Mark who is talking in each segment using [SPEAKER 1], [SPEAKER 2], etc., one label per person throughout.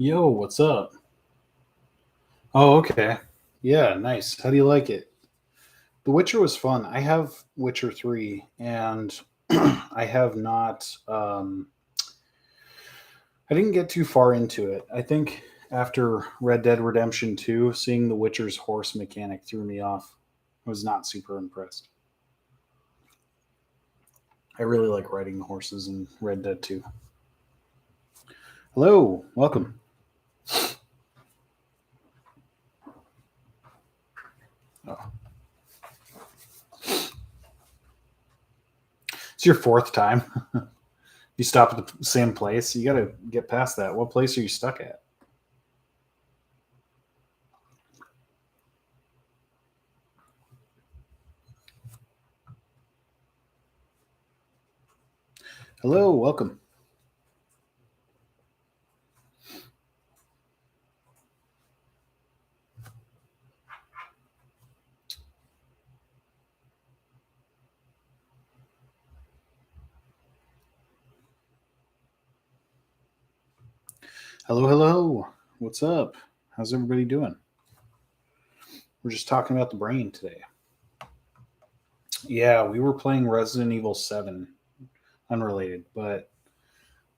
[SPEAKER 1] Yo, what's up? Oh, okay. Yeah, nice. How do you like it? The Witcher was fun. I have Witcher 3 and I have not I didn't get too far into it. I think after Red Dead Redemption 2, seeing the Witcher's horse mechanic threw me off. I was not super impressed. I really like riding the horses in Red Dead 2. Hello, welcome. Oh, it's your fourth time. You stop at the same place. You got to get past that. What place are you stuck at? Hello, welcome. Hello, hello. What's up? How's everybody doing? We're just talking about the brain today. Yeah, we were playing Resident Evil 7, unrelated, but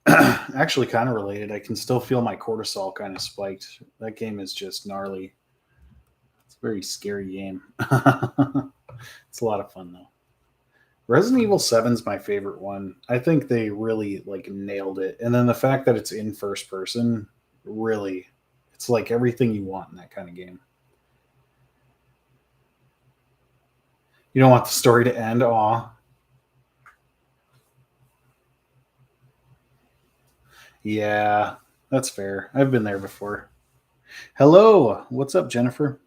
[SPEAKER 1] actually kind of related. I can still feel my cortisol kind of spiked. That game is just gnarly. It's a very scary game. It's a lot of fun though. Resident Evil 7's my favorite one. I think they really like nailed it. And then the fact that it's in first person, really, it's like everything you want in that kind of game. You don't want the story to end. Aw. Yeah, that's fair. I've been there before. Hello. What's up, Jennifer?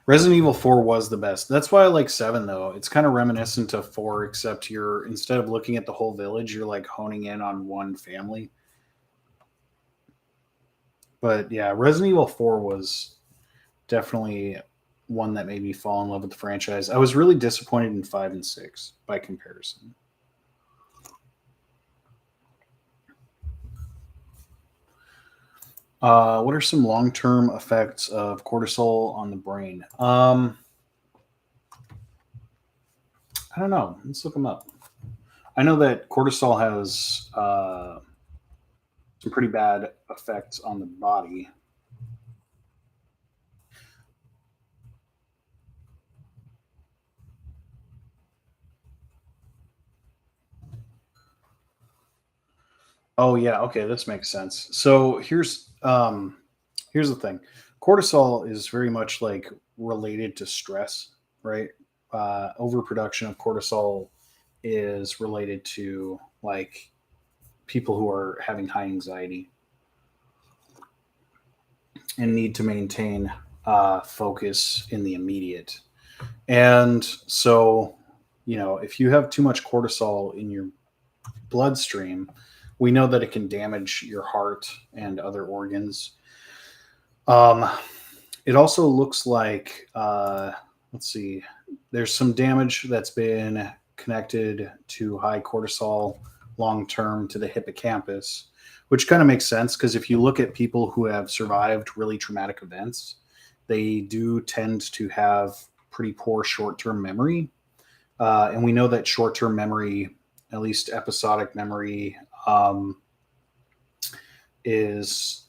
[SPEAKER 1] Resident Evil 4 was the best. That's why I like 7 though. It's kind of reminiscent of 4 except you're instead of looking at the whole village, you're like honing in on one family. But yeah, Resident Evil 4 was definitely one that made me fall in love with the franchise. I was really disappointed in 5 and 6 by comparison. What are some long-term effects of cortisol on the brain? I don't know. Let's look them up. I know that cortisol has some pretty bad effects on the body. Oh yeah, okay, this makes sense. So here's the thing. Cortisol is very much like related to stress, right? Overproduction of cortisol is related to like people who are having high anxiety and need to maintain focus in the immediate. And so, if you have too much cortisol in your bloodstream, we know that it can damage your heart and other organs. Um, it also looks like, let's see, there's some damage that's been connected to high cortisol long term to the hippocampus, which kind of makes sense because if you look at people who have survived really traumatic events, they do tend to have pretty poor short term memory. And we know that short term memory, at least episodic memory, is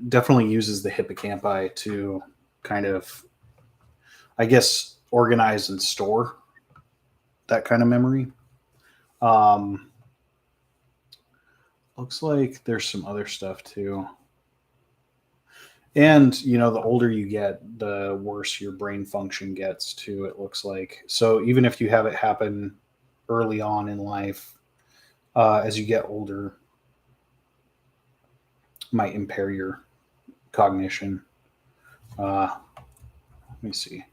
[SPEAKER 1] definitely uses the hippocampi to kind of, I guess, organize and store that kind of memory. Um, Looks like there's some other stuff too. And, the older you get, the worse your brain function gets too, it looks like. So even if you have it happen early on in life, as you get older, might impair your cognition. Let me see.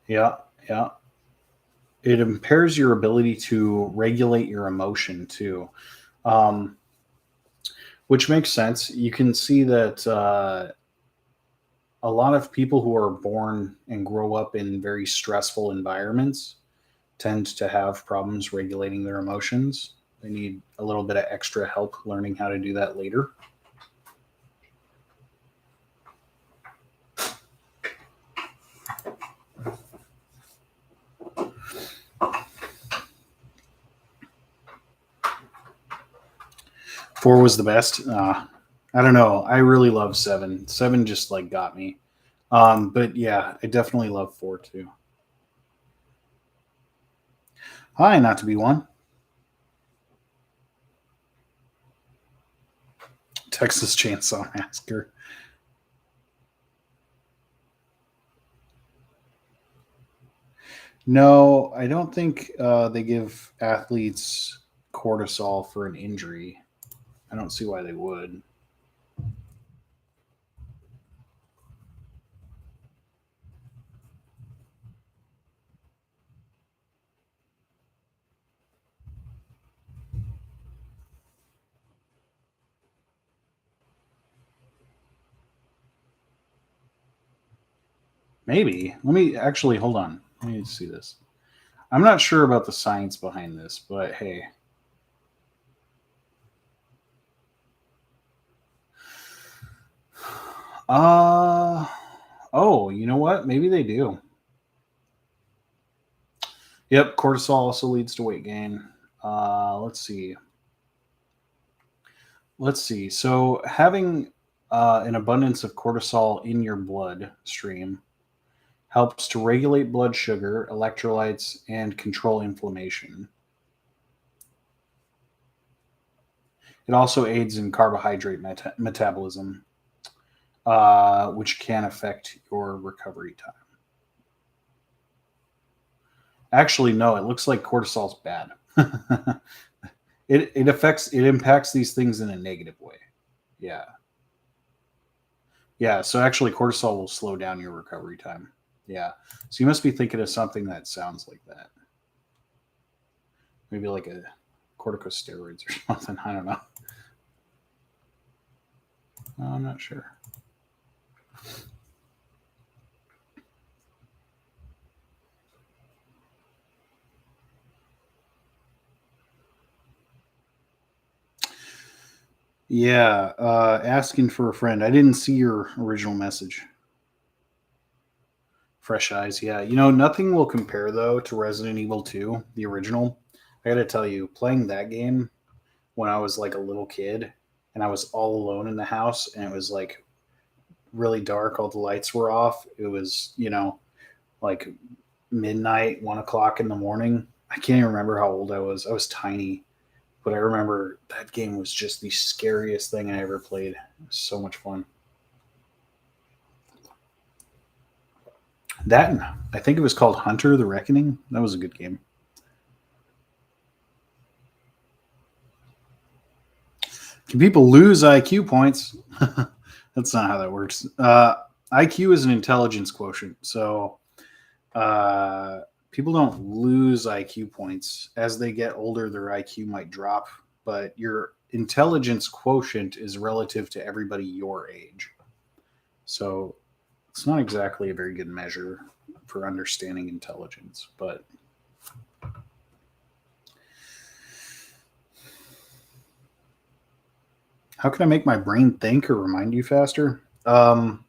[SPEAKER 1] Yeah, yeah. It impairs your ability to regulate your emotion too, which makes sense. You can see that a lot of people who are born and grow up in very stressful environments tend to have problems regulating their emotions. They need a little bit of extra help learning how to do that later. 4 was the best. I don't know. I really love 7. 7 just like got me. But yeah, I definitely love 4 too. Hi, not to be one. Texas Chainsaw Massacre. No, I don't think they give athletes cortisol for an injury. I don't see why they would. Maybe. Let me actually hold on. Let me see this. I'm not sure about the science behind this, but hey. Uh oh, you know what? Maybe they do. Yep, cortisol also leads to weight gain. Let's see. Let's see. So having an abundance of cortisol in your blood stream helps to regulate blood sugar, electrolytes, and control inflammation. It also aids in carbohydrate metabolism, which can affect your recovery time. Actually, no, it looks like cortisol's bad. It impacts these things in a negative way. Yeah. Yeah. So actually cortisol will slow down your recovery time. Yeah. So you must be thinking of something that sounds like that. Maybe like a corticosteroids or something. I don't know. I'm not sure. Yeah, asking for a friend. I didn't see your original message. Fresh eyes. Yeah, nothing will compare though to Resident Evil 2, the original. I got to tell you, playing that game when I was like a little kid and I was all alone in the house and it was like really dark, all the lights were off. It was, like midnight, 1 o'clock in the morning. I can't even remember how old I was. I was tiny, but I remember that game was just the scariest thing I ever played. It was so much fun. That and I think it was called Hunter the Reckoning. That was a good game. Can people lose IQ points? That's not how that works. IQ is an intelligence quotient. So people don't lose IQ points. As they get older, their IQ might drop, but your intelligence quotient is relative to everybody your age. So it's not exactly a very good measure for understanding intelligence, but how can I make my brain think or remind you faster? Playing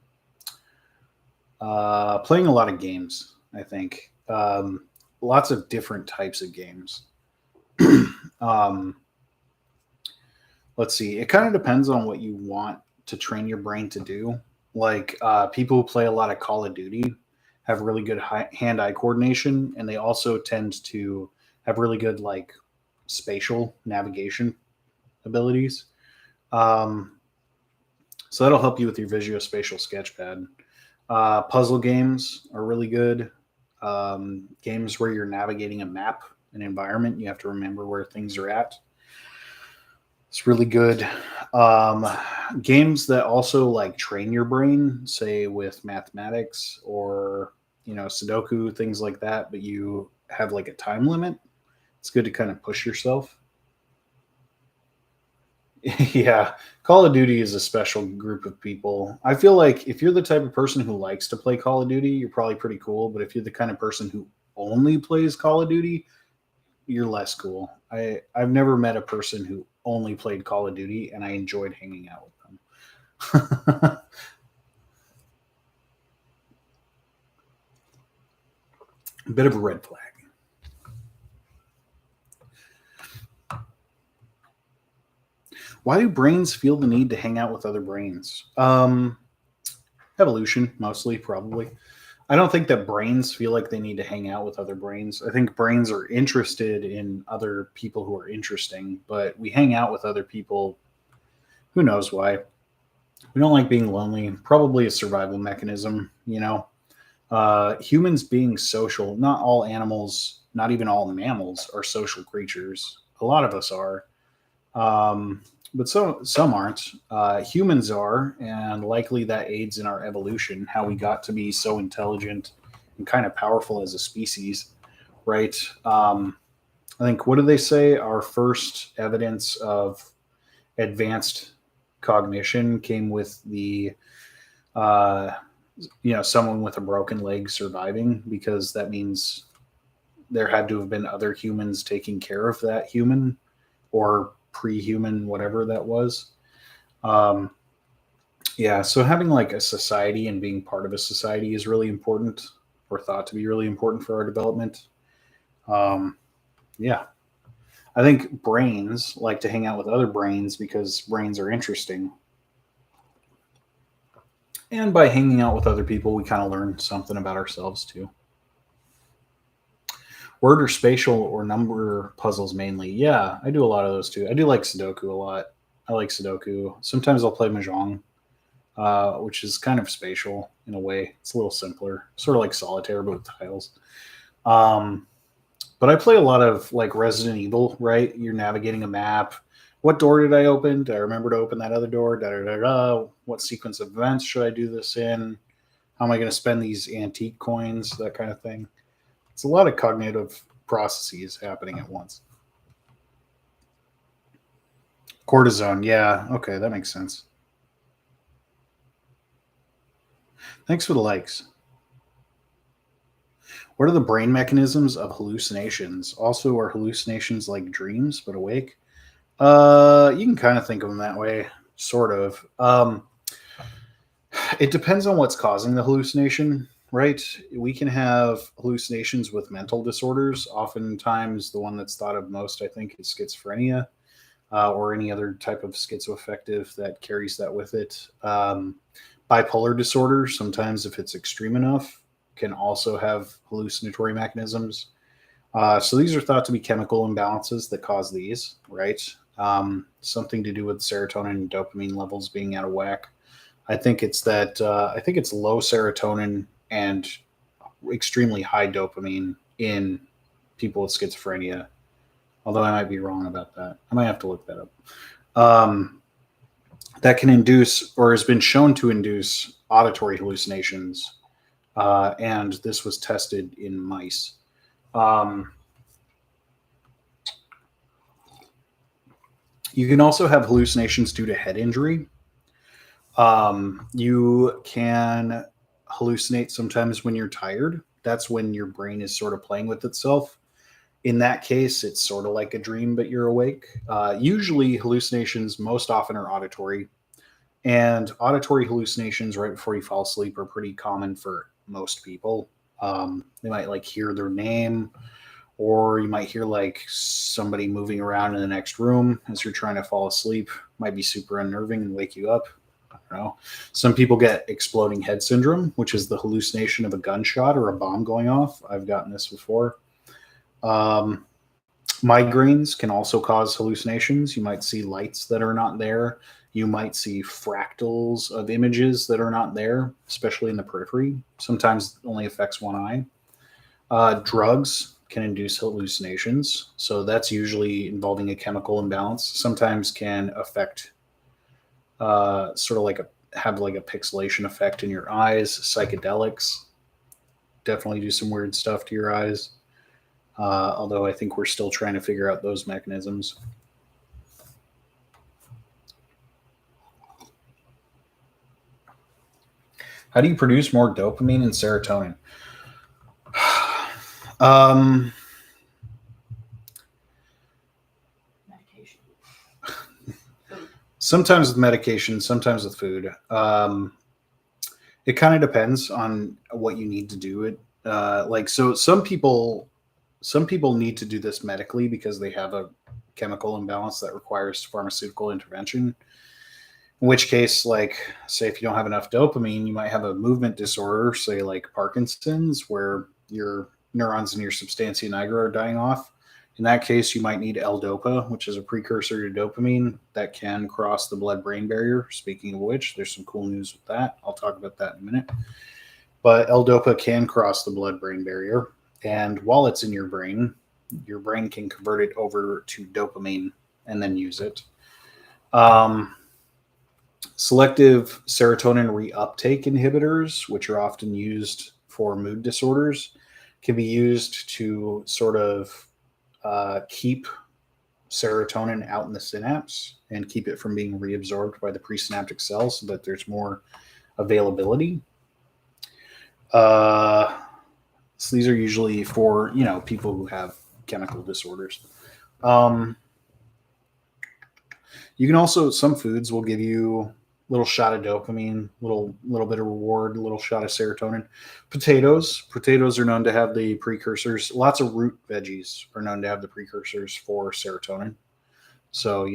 [SPEAKER 1] a lot of games, I think. Lots of different types of games. um, let's see. It kind of depends on what you want to train your brain to do. Like people who play a lot of Call of Duty have really good hand-eye coordination, and they also tend to have really good like spatial navigation abilities. Um, so that'll help you with your visuospatial sketchpad. Puzzle games are really good. Games where you're navigating a map, an environment, you have to remember where things are at. It's really good. Um, Games that also like train your brain, say with mathematics or Sudoku, things like that, but you have like a time limit. It's good to kind of push yourself. Yeah, Call of Duty is a special group of people. I feel like if you're the type of person who likes to play Call of Duty, you're probably pretty cool. But if you're the kind of person who only plays Call of Duty, you're less cool. I've never met a person who only played Call of Duty, and I enjoyed hanging out with them. A bit of a red flag. Why do brains feel the need to hang out with other brains? Evolution, mostly, probably. I don't think that brains feel like they need to hang out with other brains. I think brains are interested in other people who are interesting, but we hang out with other people. Who knows why? We don't like being lonely. Probably a survival mechanism, you know. Humans being social, not all animals, not even all mammals, are social creatures. A lot of us are. But some aren't. Humans are, and likely that aids in our evolution, how we got to be so intelligent and kind of powerful as a species, right? I think, what do they say? Our first evidence of advanced cognition came with the, uh, someone with a broken leg surviving, because that means there had to have been other humans taking care of that human, or pre-human, whatever that was. Um, yeah, so having like a society and being part of a society is really important, or thought to be really important for our development. Um, yeah, I think brains like to hang out with other brains because brains are interesting. And by hanging out with other people, we kind of learn something about ourselves too. Word or spatial or number puzzles mainly. Yeah, I do a lot of those too. I do like Sudoku a lot. I like Sudoku. Sometimes I'll play Mahjong, which is kind of spatial in a way. It's a little simpler, sort of like solitaire, but with tiles. Um, but I play a lot of like Resident Evil, right? You're navigating a map. What door did I open? Did I remember to open that other door? Da, da, da, da. What sequence of events should I do this in? How am I going to spend these antique coins? That kind of thing. It's a lot of cognitive processes happening at once. Cortisone, yeah, okay, that makes sense. Thanks for the likes. What are the brain mechanisms of hallucinations? Also, are hallucinations like dreams but awake? You can kind of think of them that way, sort of. It depends on what's causing the hallucination, right? We can have hallucinations with mental disorders. Oftentimes, the one that's thought of most, I think, is schizophrenia, or any other type of schizoaffective that carries that with it. Bipolar disorder, sometimes if it's extreme enough, can also have hallucinatory mechanisms. So these are thought to be chemical imbalances that cause these, right? Something to do with serotonin and dopamine levels being out of whack. I think it's that. I think it's low serotonin and extremely high dopamine in people with schizophrenia. Although I might be wrong about that. I might have to look that up. Um, that can induce, or has been shown to induce, auditory hallucinations, and this was tested in mice. Um, you can also have hallucinations due to head injury. You can hallucinate sometimes when you're tired. That's when your brain is sort of playing with itself. In that case, it's sort of like a dream, but you're awake. Usually, hallucinations most often are auditory, and auditory hallucinations right before you fall asleep are pretty common for most people. They might like hear their name, or you might hear like somebody moving around in the next room as you're trying to fall asleep. Might be super unnerving and wake you up. I don't know. Some people get exploding head syndrome, which is the hallucination of a gunshot or a bomb going off. I've gotten this before. Um, Migraines can also cause hallucinations. You might see lights that are not there. You might see fractals of images that are not there, especially in the periphery. Sometimes it only affects one eye. Drugs can induce hallucinations. So that's usually involving a chemical imbalance. Sometimes can affect, sort of like have like a pixelation effect in your eyes. Psychedelics definitely do some weird stuff to your eyes. Although I think we're still trying to figure out those mechanisms. How do you produce more dopamine and serotonin? um,
[SPEAKER 2] Medication.
[SPEAKER 1] Sometimes with medication, sometimes with food. It kind of depends on what you need to do it. Like so, some people need to do this medically because they have a chemical imbalance that requires pharmaceutical intervention. In which case, like, say, if you don't have enough dopamine, you might have a movement disorder, say, like Parkinson's, where your neurons in your substantia nigra are dying off. In that case, you might need L-DOPA, which is a precursor to dopamine that can cross the blood-brain barrier. Speaking of which, there's some cool news with that. I'll talk about that in a minute. But L-DOPA can cross the blood-brain barrier, and while it's in your brain can convert it over to dopamine and then use it. Um, Selective serotonin reuptake inhibitors, which are often used for mood disorders, can be used to sort of keep serotonin out in the synapse and keep it from being reabsorbed by the presynaptic cells so that there's more availability. So these are usually for people who have chemical disorders. Um, you can also some foods will give you little shot of dopamine, little bit of reward, a little shot of serotonin. Potatoes are known to have the precursors. Lots of root veggies are known to have the precursors for serotonin. So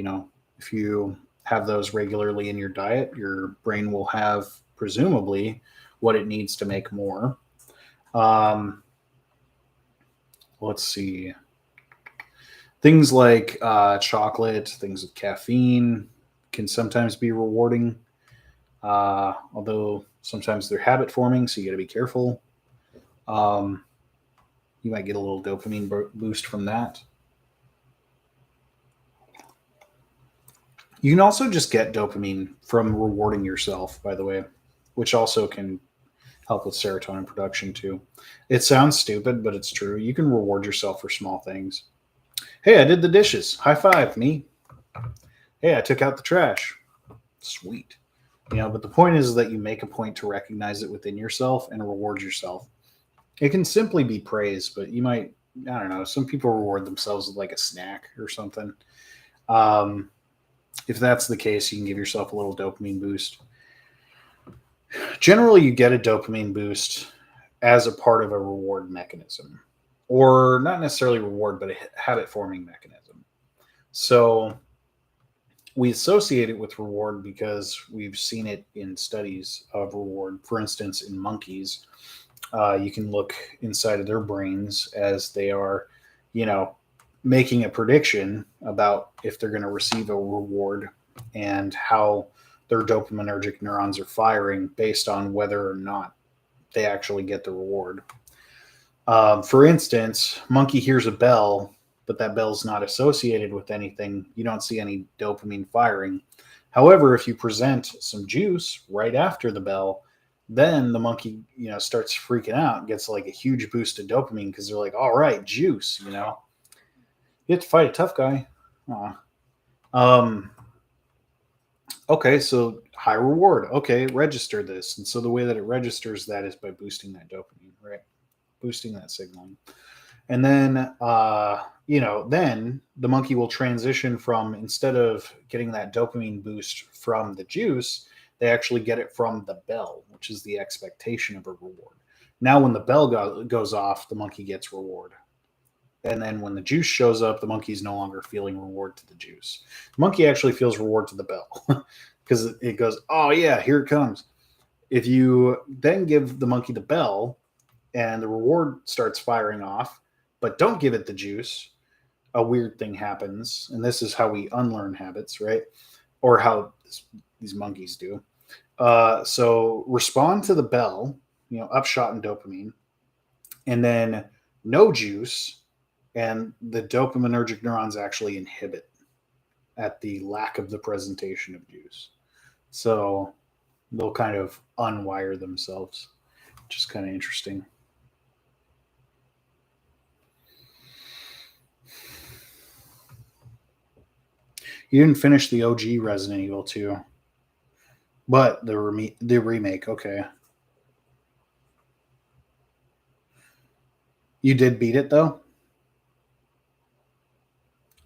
[SPEAKER 1] if you have those regularly in your diet, your brain will have presumably what it needs to make more. Um, let's see. Things like chocolate, things with caffeine can sometimes be rewarding, although sometimes they're habit forming, so you got to be careful. Um, you might get a little dopamine boost from that. You can also just get dopamine from rewarding yourself, by the way, which also can help with serotonin production too. It sounds stupid, but it's true. You can reward yourself for small things. Hey, I did the dishes. High five, me. Hey, I took out the trash. Sweet. But the point is that you make a point to recognize it within yourself and reward yourself. It can simply be praise, but you might, I don't know, some people reward themselves with like a snack or something. Um, if that's the case, you can give yourself a little dopamine boost. Generally, you get a dopamine boost as a part of a reward mechanism, or not necessarily reward, but a habit forming mechanism. So we associate it with reward because we've seen it in studies of reward. For instance, in monkeys, you can look inside of their brains as they are, you know, making a prediction about if they're going to receive a reward and how their dopaminergic neurons are firing based on whether or not they actually get the reward. For instance, monkey hears a bell, but that bell's not associated with anything. You don't see any dopamine firing. However, if you present some juice right after the bell, then the monkey, starts freaking out, gets like a huge boost of dopamine because they're like, all right, juice, you have to fight a tough guy. Aw. Um, okay, so high reward. Okay, register this. And so the way that it registers that is by boosting that dopamine, right? Boosting that signaling. And then, then the monkey will transition from instead of getting that dopamine boost from the juice, they actually get it from the bell, which is the expectation of a reward. Now, when the bell goes off, the monkey gets reward. And then when the juice shows up, the monkey's no longer feeling reward to the juice. The monkey actually feels reward to the bell because it goes, oh, yeah, here it comes. If you then give the monkey the bell and the reward starts firing off, but don't give it the juice, a weird thing happens. And this is how we unlearn habits, right? Or how these monkeys do. So respond to the bell, upshot in dopamine, and then no juice, and the dopaminergic neurons actually inhibit at the lack of the presentation of juice. So they'll kind of unwire themselves, which is kind of interesting. You didn't finish the OG Resident Evil 2, but the remake. Okay, You did beat it though?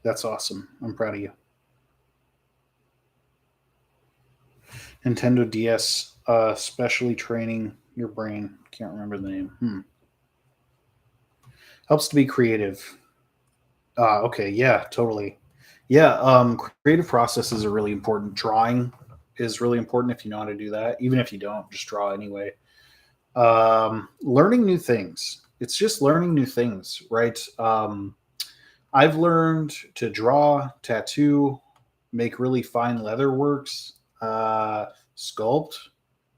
[SPEAKER 1] That's awesome. I'm proud of you. Nintendo DS, specially training your brain. Can't remember the name. Helps to be creative. Okay, yeah, totally. Yeah, creative processes are really important. Drawing is really important if you know how to do that. Even if you don't, just draw anyway. Learning new things. It's just learning new things, right? I've learned to draw, tattoo, make really fine leather works, sculpt.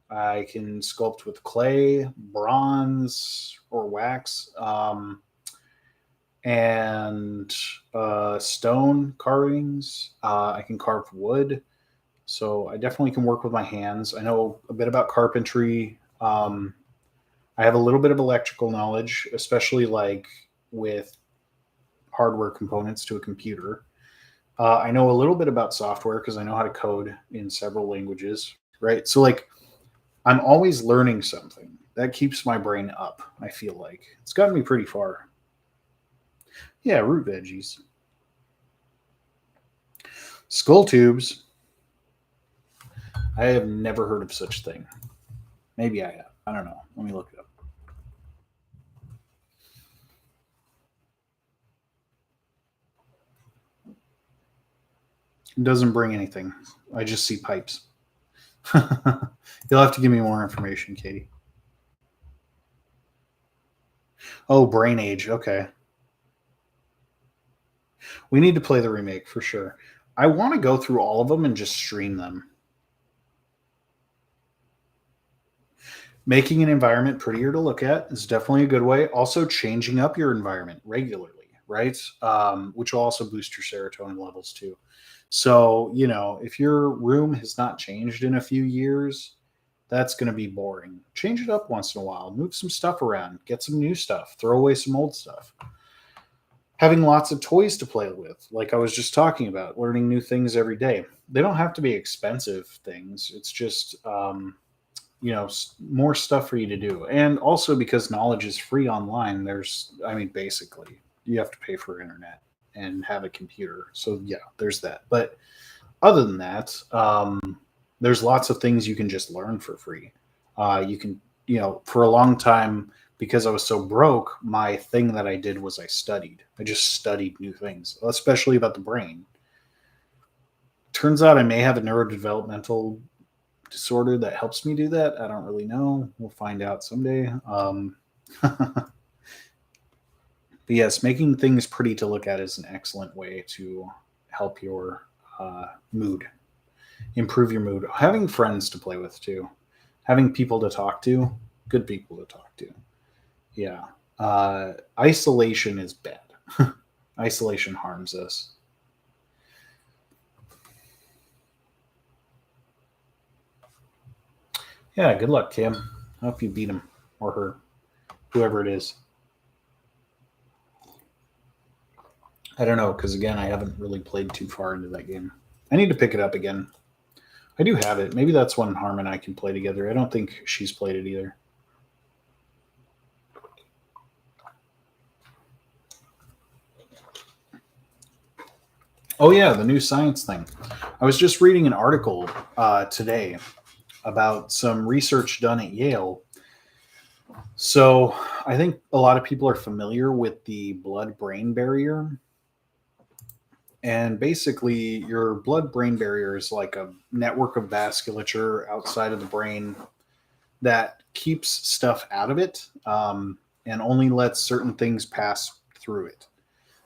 [SPEAKER 1] I can sculpt with clay, bronze, or wax, and stone carvings. I can carve wood. So I definitely can work with my hands. I know a bit about carpentry. I have a little bit of electrical knowledge, especially like with hardware components to a computer. I know a little bit about software because I know how to code in several languages, right? So, like, I'm always learning something. That keeps my brain up, I feel like. It's gotten me pretty far. Yeah, root veggies. Skull tubes. I have never heard of such thing. Maybe I have. I don't know. Let me look it up. It doesn't bring anything. I just see pipes. You'll have to give me more information, Katie. Oh, Brain Age. Okay. We need to play the remake for sure. I want to go through all of them and just stream them. Making an environment prettier to look at is definitely a good way. Also, changing up your environment regularly, right? Which will also boost your serotonin levels too. So, if your room has not changed in a few years, that's going to be boring. Change it up once in a while. Move some stuff around. Get some new stuff. Throw away some old stuff. Having lots of toys to play with, like I was just talking about, learning new things every day. They don't have to be expensive things. It's just, more stuff for you to do. And also because knowledge is free online, basically, you have to pay for internet and have a computer. So, yeah, there's that. But other than that, there's lots of things you can just learn for free. You can, for a long time, because I was so broke, my thing that I did was I studied. I just studied new things, especially about the brain. Turns out I may have a neurodevelopmental disorder that helps me do that. I don't really know. We'll find out someday. But yes, making things pretty to look at is an excellent way to help your mood, improve your mood. Having friends to play with too, having people to talk to, good people to talk to. Yeah. Isolation is bad. Isolation harms us. Yeah, good luck, Tim. I hope you beat him or her, whoever it is. I don't know, because again, I haven't really played too far into that game. I need to pick it up again. I do have it. Maybe that's one Harm and I can play together. I don't think she's played it either. Oh, yeah, the new science thing. I was just reading an article today about some research done at Yale. So I think a lot of people are familiar with the blood brain barrier. And basically, your blood brain barrier is like a network of vasculature outside of the brain that keeps stuff out of it, and only lets certain things pass through it.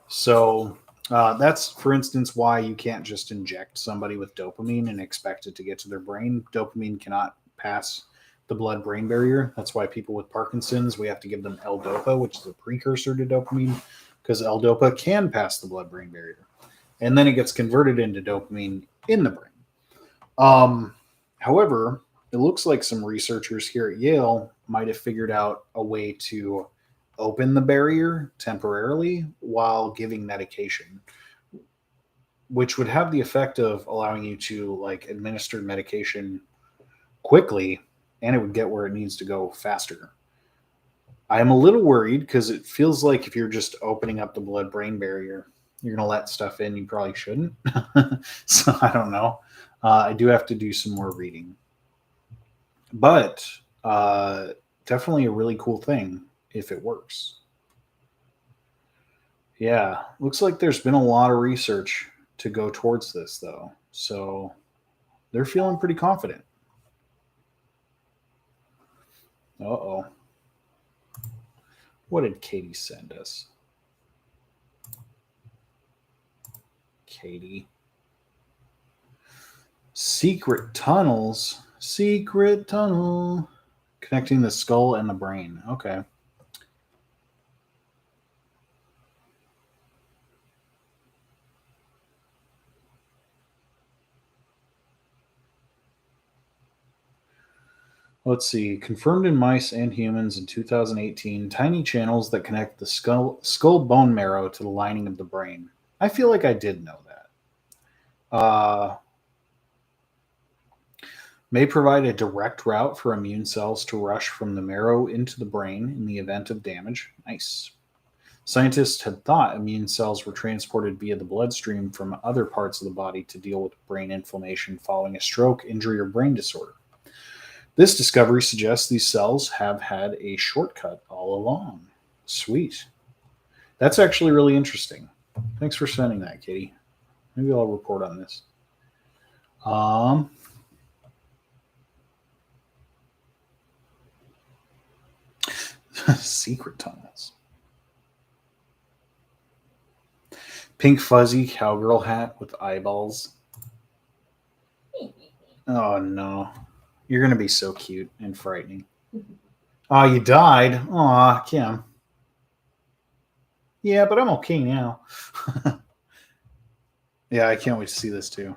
[SPEAKER 1] So that's, for instance, why you can't just inject somebody with dopamine and expect it to get to their brain. Dopamine cannot pass the blood brain barrier. That's why people with Parkinson's, we have to give them L-DOPA, which is a precursor to dopamine, because L-DOPA can pass the blood brain barrier. And then it gets converted into dopamine in the brain. However, it looks like some researchers here at Yale might have figured out a way to open the barrier temporarily while giving medication, which would have the effect of allowing you to like administer medication quickly, and it would get where it needs to go faster. I'm a little worried because it feels like if you're just opening up the blood-brain barrier, you're going to let stuff in you probably shouldn't. So I don't know. I do have to do some more reading. But definitely a really cool thing if it works. Yeah, looks like there's been a lot of research to go towards this, though. So they're feeling pretty confident. Uh-oh. What did Katie send us? Katie. Secret tunnels. Secret tunnel. Connecting the skull and the brain. Okay. Let's see. Confirmed in mice and humans in 2018, tiny channels that connect the skull bone marrow to the lining of the brain. I feel like I did know that. May provide a direct route for immune cells to rush from the marrow into the brain in the event of damage. Nice. Scientists had thought immune cells were transported via the bloodstream from other parts of the body to deal with brain inflammation following a stroke, injury, or brain disorder. This discovery suggests these cells have had a shortcut all along. Sweet. That's actually really interesting. Thanks for sending that, Katie. Maybe I'll report on this. Secret tunnels. Pink fuzzy cowgirl hat with eyeballs. Oh no. You're going to be so cute and frightening. Oh, you died? Aw, Kim. Yeah, but I'm okay now. Yeah, I can't wait to see this too.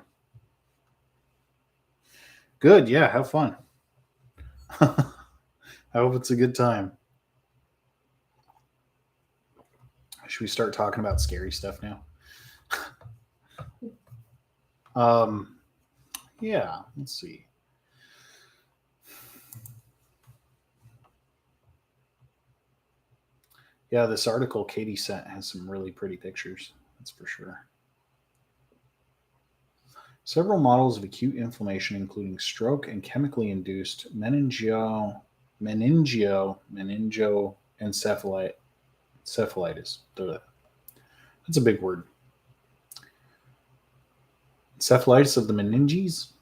[SPEAKER 1] Good, yeah, have fun. I hope it's a good time. Should we start talking about scary stuff now? Yeah, let's see. Yeah, this article Katie sent has some really pretty pictures. That's for sure. Several models of acute inflammation, including stroke and chemically induced meningoencephalitis. That's a big word. Encephalitis of the meninges?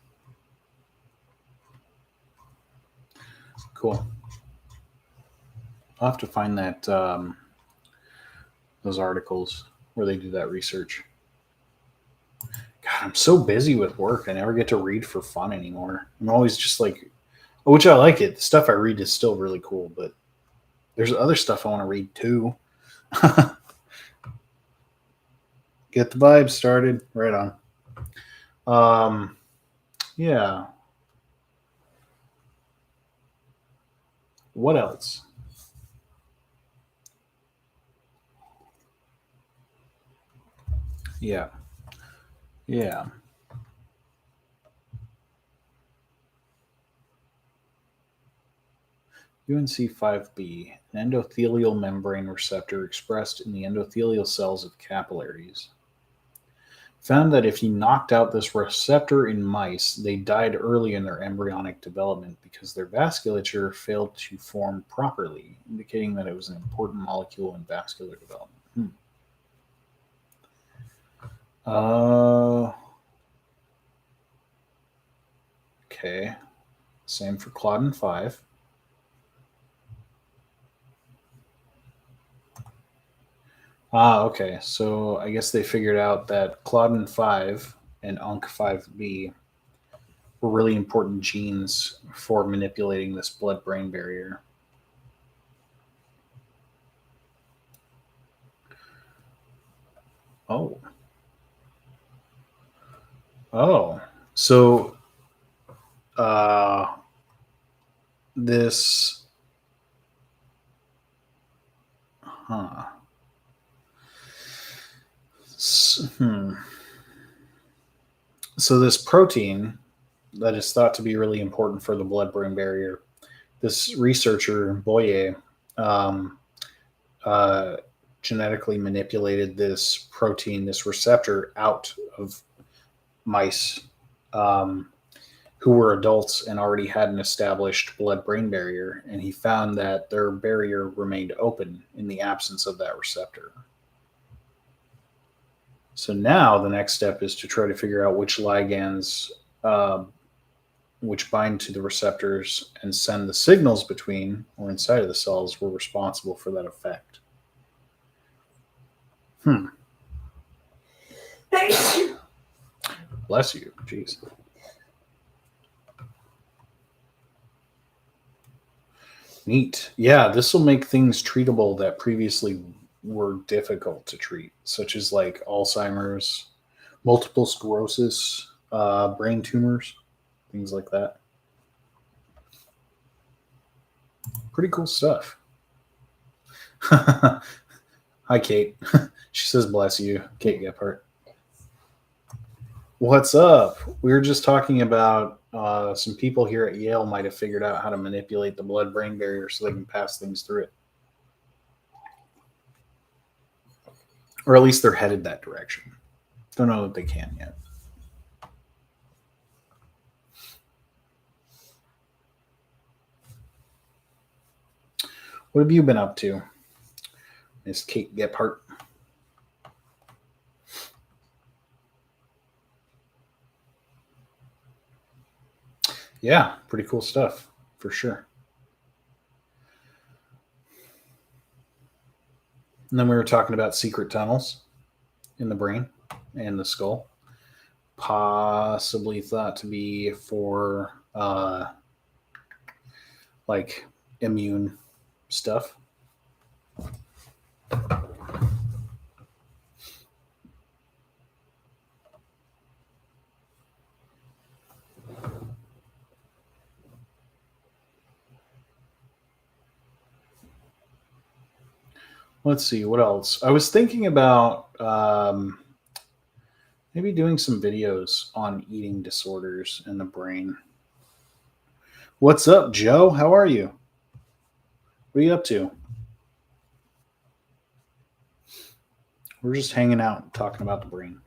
[SPEAKER 1] Cool. I'll have to find that those articles where they do that research. God, I'm so busy with work. I never get to read for fun anymore. I'm always just like, which I like it. The stuff I read is still really cool, but there's other stuff I want to read too. Get the vibe started. Right on. Yeah. What else? Yeah. Yeah. UNC5B, an endothelial membrane receptor expressed in the endothelial cells of capillaries, found that if you knocked out this receptor in mice, they died early in their embryonic development because their vasculature failed to form properly, indicating that it was an important molecule in vascular development. Okay. Same for Claudin 5. Okay. So I guess they figured out that Claudin 5 and UNC5B were really important genes for manipulating this blood-brain barrier. Oh. Oh. So this So this protein that is thought to be really important for the blood-brain barrier, this researcher Boyer um, genetically manipulated this protein, this receptor, out of mice who were adults and already had an established blood-brain barrier, and he found that their barrier remained open in the absence of that receptor. So now the next step is to try to figure out which ligands, which bind to the receptors and send the signals between or inside of the cells, were responsible for that effect. Bless you. Jeez. Neat. Yeah, this will make things treatable that previously were difficult to treat, such as like Alzheimer's, multiple sclerosis, brain tumors, things like that. Pretty cool stuff. Hi, Kate. She says, bless you, Kate Gephardt. What's up? We were just talking about some people here at Yale might have figured out how to manipulate the blood-brain barrier so they can pass things through it. Or at least they're headed that direction. Don't know that they can yet. What have you been up to, Miss Kate Gephardt? Yeah, pretty cool stuff, for sure. And then we were talking about secret tunnels in the brain and the skull, possibly thought to be for like immune stuff. Let's see, what else? I was thinking about maybe doing some videos on eating disorders in the brain. What's up, Joe? How are you? What are you up to? We're just hanging out, talking about the brain.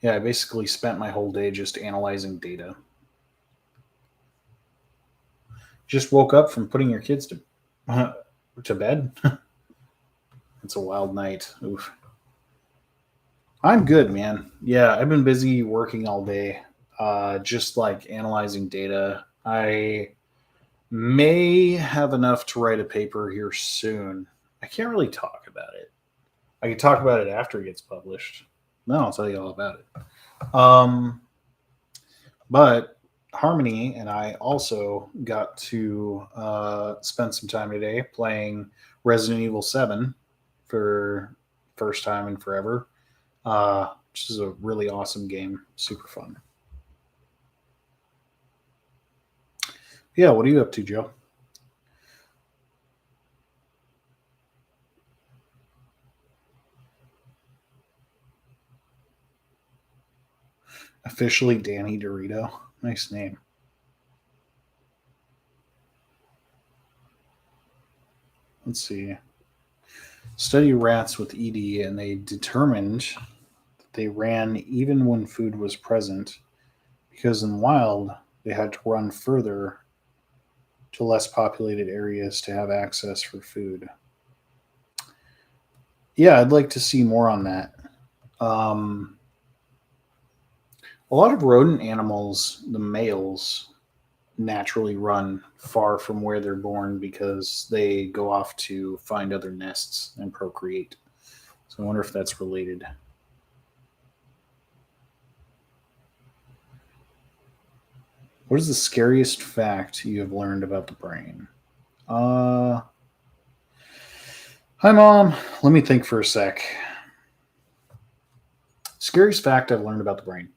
[SPEAKER 1] Yeah, I basically spent my whole day just analyzing data. Just woke up from putting your kids to bed. It's a wild night. Oof. I'm good, man. Yeah, I've been busy working all day, just like analyzing data. I may have enough to write a paper here soon. I can't really talk about it. I can talk about it after it gets published. No, I'll tell you all about it. But Harmony and I also got to spend some time today playing Resident Evil 7 for first time in forever, which is a really awesome game. Super fun. Yeah, what are you up to, Joe? Officially Danny Dorito. Nice name. Let's see. Study rats with ED, and they determined that they ran even when food was present because in wild they had to run further to less populated areas to have access for food. Yeah, I'd like to see more on that. Um, a lot of rodent animals, the males, naturally run far from where they're born because they go off to find other nests and procreate. So I wonder if that's related. What is the scariest fact you have learned about the brain? Uh, Hi, Mom. Let me think for a sec. Scariest fact I've learned about the brain.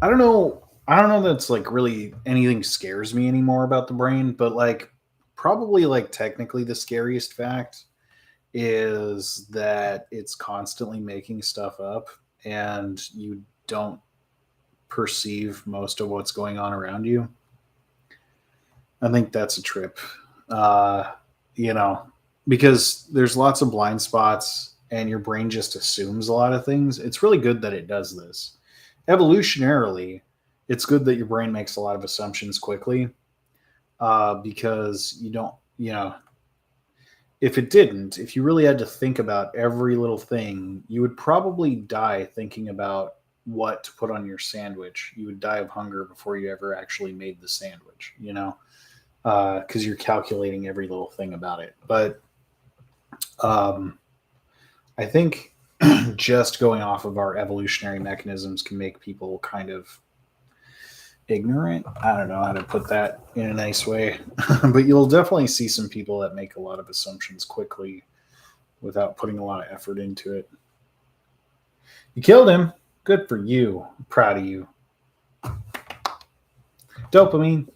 [SPEAKER 1] I don't know. I don't know that's like really anything scares me anymore about the brain, but like probably like technically the scariest fact is that it's constantly making stuff up and you don't perceive most of what's going on around you. I think that's a trip. Uh, you know, because there's lots of blind spots and your brain just assumes a lot of things. It's really good that it does this. Evolutionarily, it's good that your brain makes a lot of assumptions quickly because you don't, if it didn't, if you really had to think about every little thing, you would probably die thinking about what to put on your sandwich. You would die of hunger before you ever actually made the sandwich, because you're calculating every little thing about it. But um, I think just going off of our evolutionary mechanisms can make people kind of ignorant. I don't know how to put that in a nice way, but you'll definitely see some people that make a lot of assumptions quickly without putting a lot of effort into it. You killed him. Good for you. I'm proud of you. Dopamine.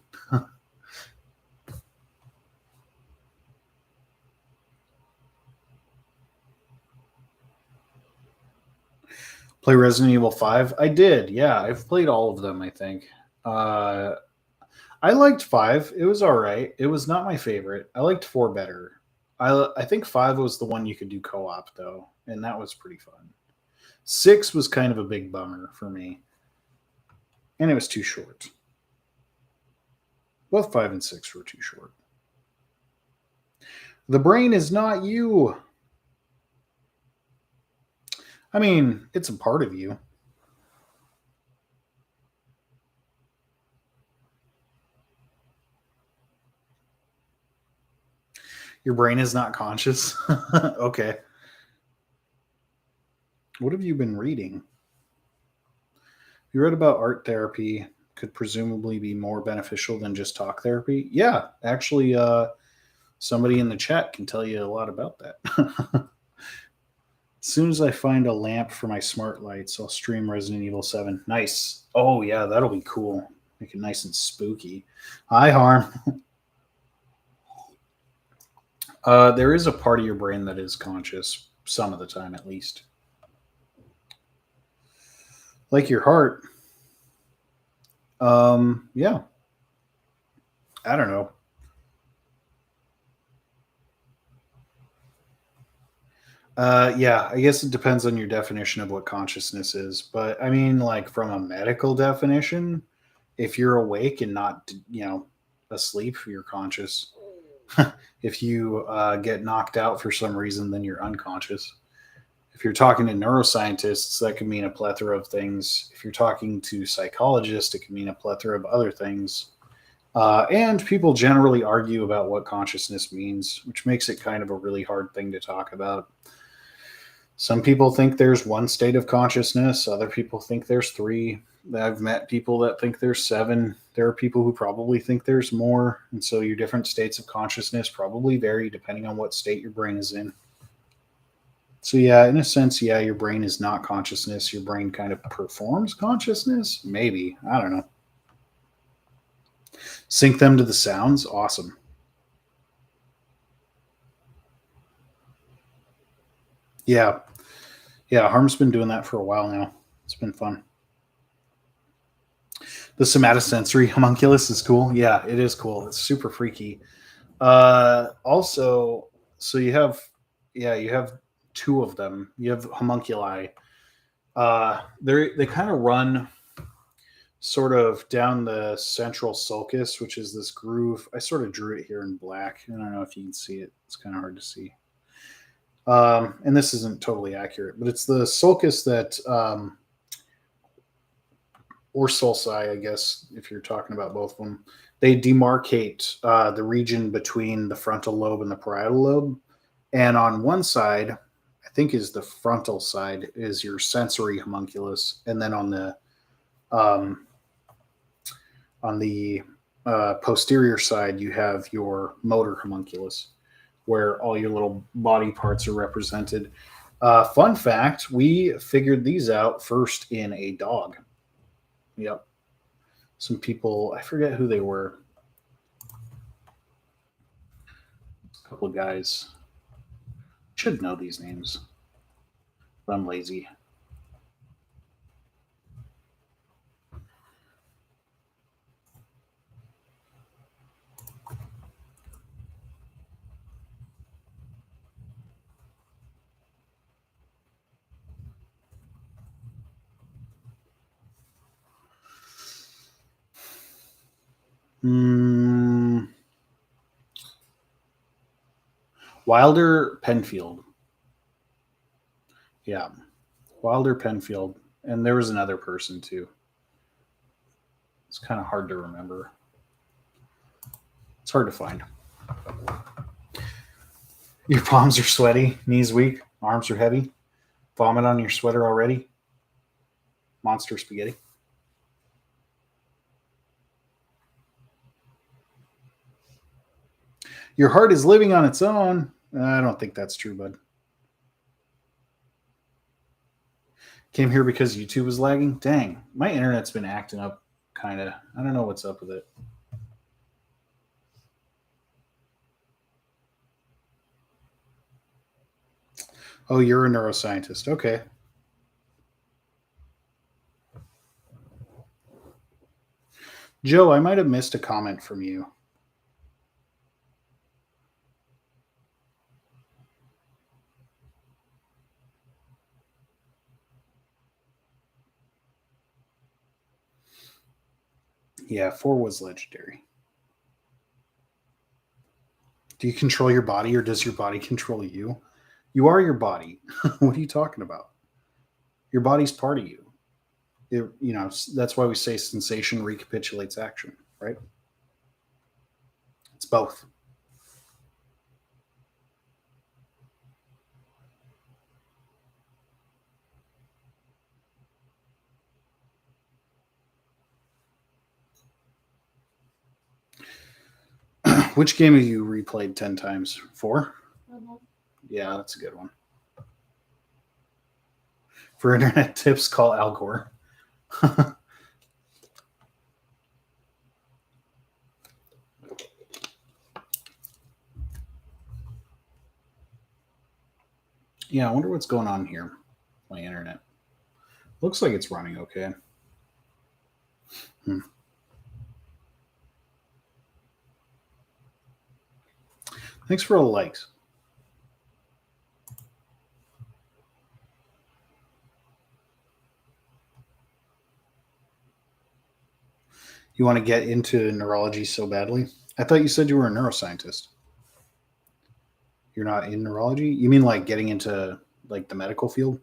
[SPEAKER 1] Play Resident Evil 5? I did. Yeah, I've played all of them, I think. Uh, I liked 5. It was all right. It was not my favorite. I liked 4 better. I think 5 was the one you could do co-op though, and that was pretty fun. 6 was kind of a big bummer for me, and it was too short. Both 5 and 6 were too short. The brain is not you. I mean, it's a part of you. Your brain is not conscious. Okay. What have you been reading? You read about art therapy could presumably be more beneficial than just talk therapy. Yeah, actually, somebody in the chat can tell you a lot about that. As soon as I find a lamp for my smart lights, I'll stream Resident Evil 7. Nice. Oh, yeah, that'll be cool. Make it nice and spooky. Hi, Harm. There is a part of your brain that is conscious, some of the time at least. Like your heart. Yeah. I don't know. Yeah, I guess it depends on your definition of what consciousness is. But I mean, like from a medical definition, if you're awake and not, asleep, you're conscious. If you get knocked out for some reason, then you're unconscious. If you're talking to neuroscientists, that could mean a plethora of things. If you're talking to psychologists, it can mean a plethora of other things. And people generally argue about what consciousness means, which makes it kind of a really hard thing to talk about. Some people think there's one state of consciousness. Other people think there's 3. I've met people that think there's 7. There are people who probably think there's more. And so your different states of consciousness probably vary depending on what state your brain is in. So yeah, in a sense, yeah, your brain is not consciousness. Your brain kind of performs consciousness. Maybe. I don't know. Sync them to the sounds. Awesome. Yeah. Yeah, Harm's been doing that for a while now. It's been fun. The somatosensory homunculus is cool. Yeah, it is cool. It's super freaky. Also, so you have 2 of them. You have homunculi. They kind of run sort of down the central sulcus, which is this groove. I sort of drew it here in black. I don't know if you can see it. It's kind of hard to see. And this isn't totally accurate, but it's the sulcus that, or sulci, I guess, if you're talking about both of them, they demarcate the region between the frontal lobe and the parietal lobe. And on one side, I think is the frontal side, is your sensory homunculus, and then on the posterior side, you have your motor homunculus, where all your little body parts are represented. Fun fact, we figured these out first in a dog. Yep. Some people, I forget who they were. A couple of guys. Should know these names, but I'm lazy. Wilder Penfield. Yeah. Wilder Penfield. And there was another person too. It's kind of hard to remember. It's hard to find. Your palms are sweaty, knees weak, arms are heavy. Vomit on your sweater already. Monster spaghetti. Your heart is living on its own. I don't think that's true, bud. Came here because YouTube was lagging. Dang, my internet's been acting up, kind of. I don't know what's up with it. Oh, you're a neuroscientist. Okay. Joe, I might have missed a comment from you. Yeah, 4 was legendary. Do you control your body or does your body control you? You are your body. What are you talking about? Your body's part of you. That's why we say sensation recapitulates action, right? It's both. Which game have you replayed 10 times? 4?
[SPEAKER 2] Mhm.
[SPEAKER 1] Yeah, that's a good one. For internet tips, call Al Gore. Yeah, I wonder what's going on here. My internet. Looks like it's running okay. Thanks for all the likes. You want to get into neurology so badly? I thought you said you were a neuroscientist. You're not in neurology? You mean like getting into like the medical field?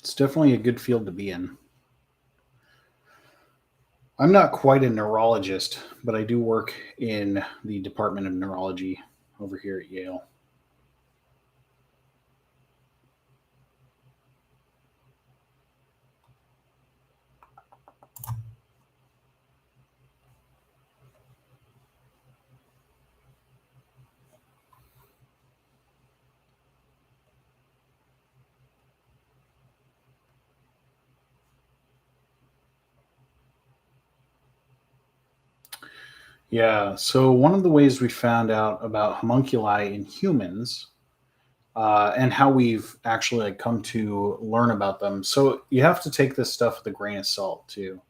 [SPEAKER 1] It's definitely a good field to be in. I'm not quite a neurologist, but I do work in the Department of Neurology over here at Yale. Yeah, so one of the ways we found out about homunculi in humans and how we've actually like come to learn about them. So you have to take this stuff with a grain of salt too,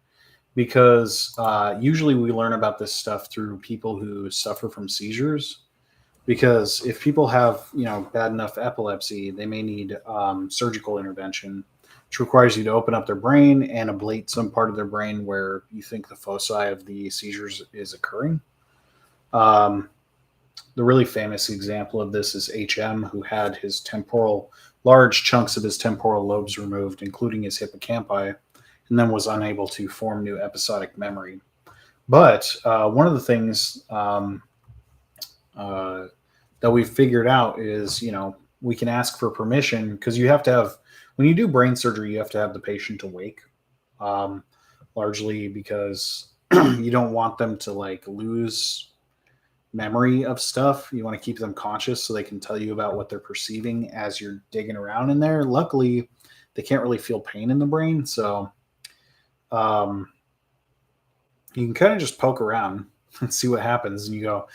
[SPEAKER 1] because usually we learn about this stuff through people who suffer from seizures. Because if people have bad enough epilepsy, they may need surgical intervention, which requires you to open up their brain and ablate some part of their brain where you think the foci of the seizures is occurring. Um, the really famous example of this is HM, who had his large chunks of his temporal lobes removed, including his hippocampi, and then was unable to form new episodic memory. But one of the things that we've figured out is, we can ask for permission because you have to have, when you do brain surgery, you have to have the patient awake, largely because you don't want them to like lose memory of stuff. You want to keep them conscious so they can tell you about what they're perceiving as you're digging around in there. Luckily, they can't really feel pain in the brain, so you can kind of just poke around and see what happens. And you go,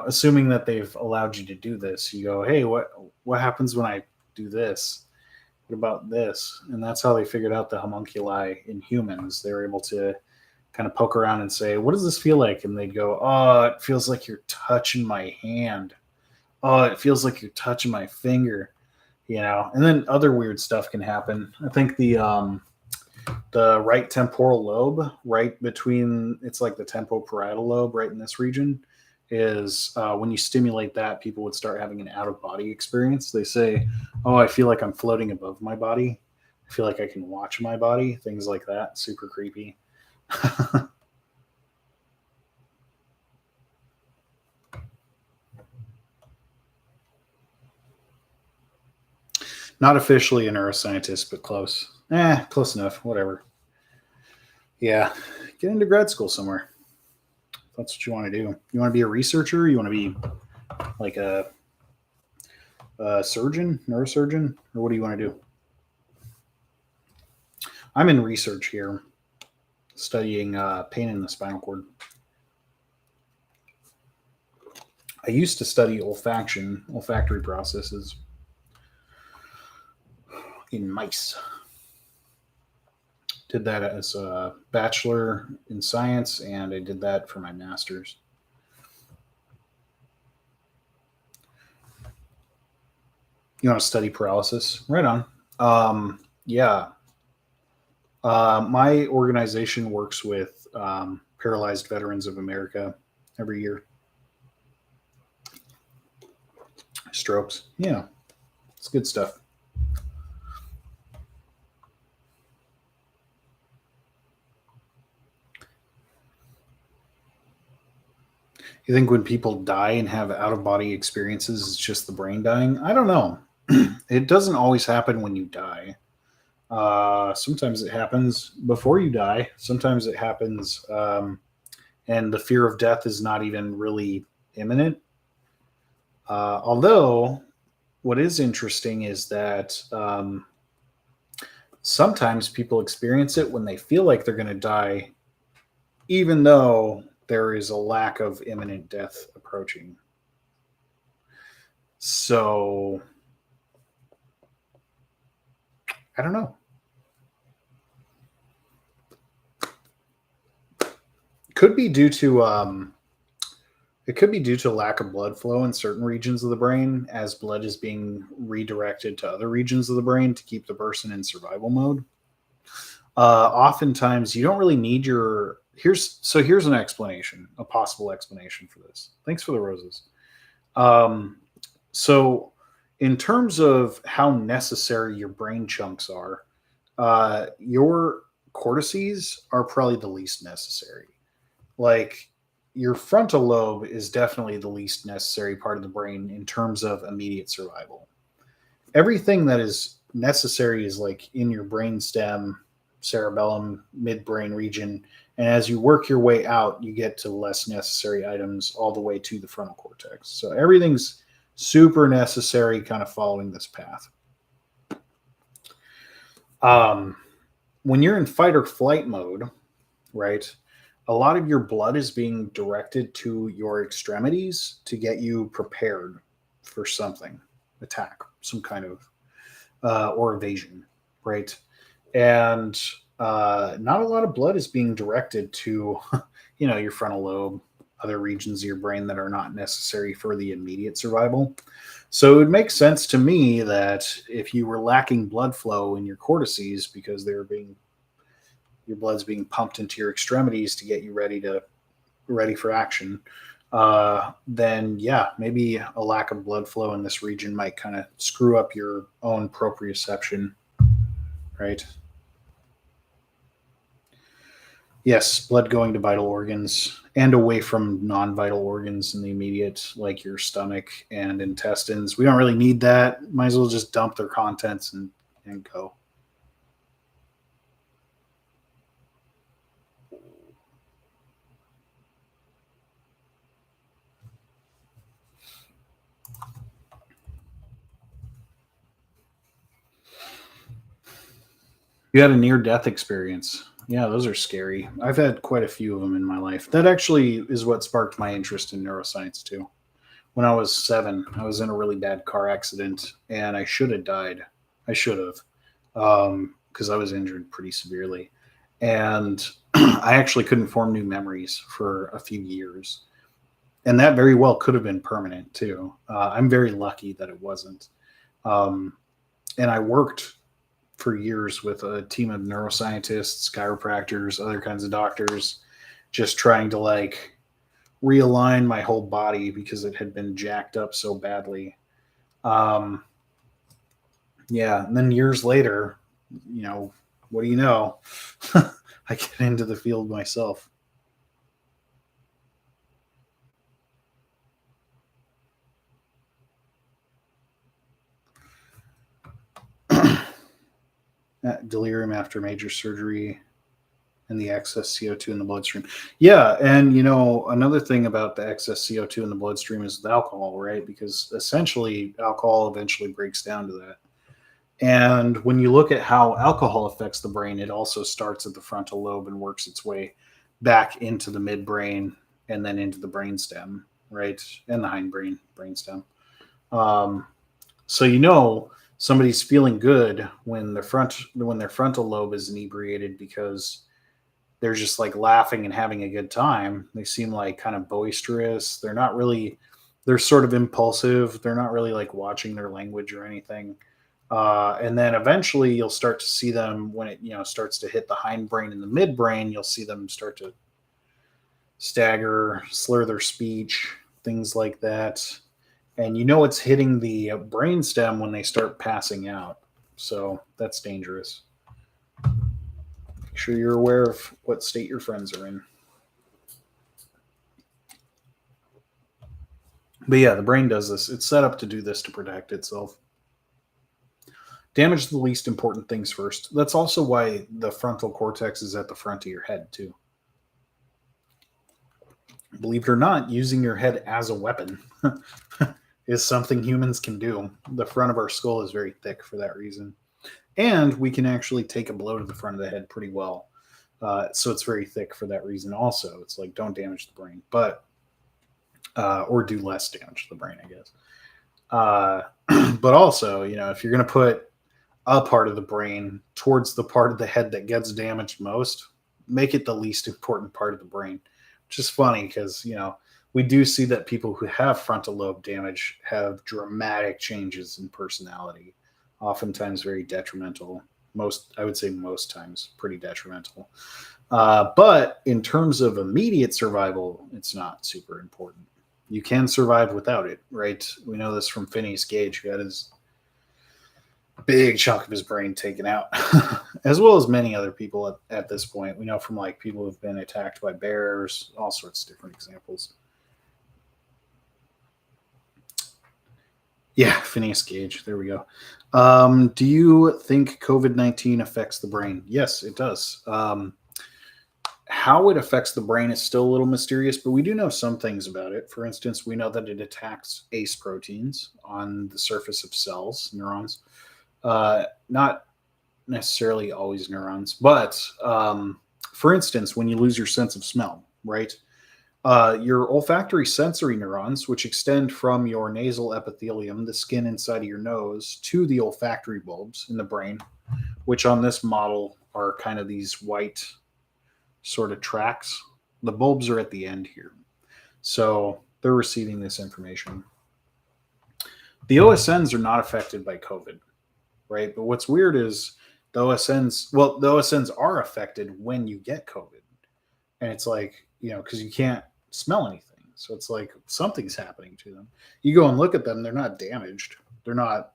[SPEAKER 1] assuming that they've allowed you to do this, you go, hey, what happens when I do this? What about this? And that's how they figured out the homunculi in humans. They were able to kind of poke around and say, what does this feel like? And they'd go, oh, it feels like you're touching my hand. Oh, it feels like you're touching my finger. And then other weird stuff can happen. I think the The right temporal lobe, right between, it's like the tempoparietal lobe, right in this region, is when you stimulate that, people would start having an out of body experience. They say, "Oh, I feel like I'm floating above my body. I feel like I can watch my body." Things like that. Super creepy. Not officially a neuroscientist, but close. Close enough. Whatever. Yeah, get into grad school somewhere. If that's what you want to do. You want to be a researcher? You want to be like a surgeon, neurosurgeon, or what do you want to do? I'm in research here, studying pain in the spinal cord. I used to study olfactory processes in mice. Did that as a bachelor in science, and I did that for my master's. You want to study paralysis? Right on. Yeah. My organization works with Paralyzed Veterans of America every year. Strokes. Yeah. It's good stuff. You think when people die and have out of body experiences, it's just the brain dying? I don't know. It doesn't always happen when you die. Sometimes it happens before you die. Sometimes it happens, and the fear of death is not even really imminent. Although, what is interesting is that sometimes people experience it when they feel like they're going to die, even though there is a lack of imminent death approaching. So, I don't know. Could be due to it could be due to lack of blood flow in certain regions of the brain as blood is being redirected to other regions of the brain to keep the person in survival mode. Oftentimes, you don't really need your here's an explanation, a possible explanation for this. Thanks for the roses. Um, so, in terms of how necessary your brain chunks are, your cortices are probably the least necessary. Like your frontal lobe is definitely the least necessary part of the brain in terms of immediate survival. Everything that is necessary is like in your brain stem, cerebellum, midbrain region, and as you work your way out, you get to less necessary items all the way to the frontal cortex. So everything's super necessary, kind of following this path. Um, when you're in fight or flight mode, right? A lot of your blood is being directed to your extremities to get you prepared for something, attack, some kind of or evasion, right? And not a lot of blood is being directed to, your frontal lobe, other regions of your brain that are not necessary for the immediate survival. So it would make sense to me that if you were lacking blood flow in your cortices because your blood's being pumped into your extremities to get you ready for action, then yeah, maybe a lack of blood flow in this region might kind of screw up your own proprioception, right? Yes, blood going to vital organs and away from non-vital organs in the immediate, like your stomach and intestines. We don't really need that. Might as well just dump their contents and go. You had a near death experience. Yeah, those are scary. I've had quite a few of them in my life. That actually is what sparked my interest in neuroscience too. When I was 7, I was in a really bad car accident and I should have died. I should have, because I was injured pretty severely. And I actually couldn't form new memories for a few years. And that very well could have been permanent too. I'm very lucky that it wasn't. And I worked for years with a team of neuroscientists, chiropractors, other kinds of doctors, just trying to like realign my whole body because it had been jacked up so badly. Um, yeah, and then years later, you know, what do you know? I get into the field myself. Delirium after major surgery and the excess CO2 in the bloodstream. Yeah, and you know, another thing about the excess CO2 in the bloodstream is the alcohol, right? Because essentially alcohol eventually breaks down to that. And when you look at how alcohol affects the brain, it also starts at the frontal lobe and works its way back into the midbrain and then into the brainstem, right? And the hindbrain brainstem. Um, so you know somebody's feeling good when their frontal lobe is inebriated because they're just like laughing and having a good time. They seem like kind of boisterous. They're not really, they're sort of impulsive. They're not really like watching their language or anything. And then eventually you'll start to see them when it, you know, starts to hit the hindbrain and the midbrain, you'll see them start to stagger, slur their speech, things like that. And you know it's hitting the brainstem when they start passing out. So that's dangerous. Make sure you're aware of what state your friends are in. But yeah, the brain does this. It's set up to do this to protect itself. Damage the least important things first. That's also why the frontal cortex is at the front of your head, too. Believe it or not, using your head as a weapon is something humans can do. The front of our skull is very thick for that reason. And we can actually take a blow to the front of the head pretty well. So it's very thick for that reason also. It's like, don't damage the brain, but, or do less damage to the brain, I guess. But also, you know, if you're going to put a part of the brain towards the part of the head that gets damaged most, make it the least important part of the brain, which is funny because, you know, we do see that people who have frontal lobe damage have dramatic changes in personality, oftentimes very detrimental. I would say most times pretty detrimental. But in terms of immediate survival, it's not super important. You can survive without it, right? We know this from Phineas Gage, who had his big chunk of his brain taken out, as well as many other people at this point. We know from like people who've been attacked by bears, all sorts of different examples. Yeah, Phineas Gage. There we go. Do you think COVID-19 affects the brain? Yes, it does. How it affects the brain is still a little mysterious, but we do know some things about it. For instance, we know that it attacks ACE proteins on the surface of cells, neurons. Not necessarily always neurons, but for instance, when you lose your sense of smell, right? Your olfactory sensory neurons, which extend from your nasal epithelium, the skin inside of your nose, to the olfactory bulbs in the brain, which on this model are kind of these white sort of tracks. The bulbs are at the end here. So they're receiving this information. The OSNs are not affected by COVID, right? But what's weird is the OSNs are affected when you get COVID. And it's like, you know, because you can't smell anything. So it's like something's happening to them. You go and look at them, they're not damaged. They're not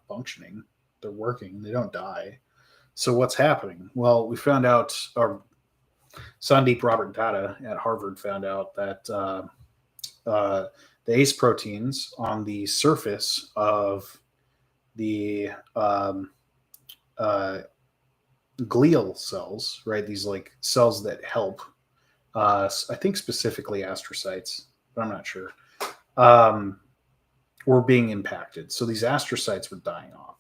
[SPEAKER 1] functioning. They're working. They don't die. So what's happening? Well, we found out, or Sandeep Robert Data at Harvard found out that the ACE proteins on the surface of the glial cells, right? These like cells that help, I think specifically astrocytes, but I'm not sure, were being impacted. So these astrocytes were dying off.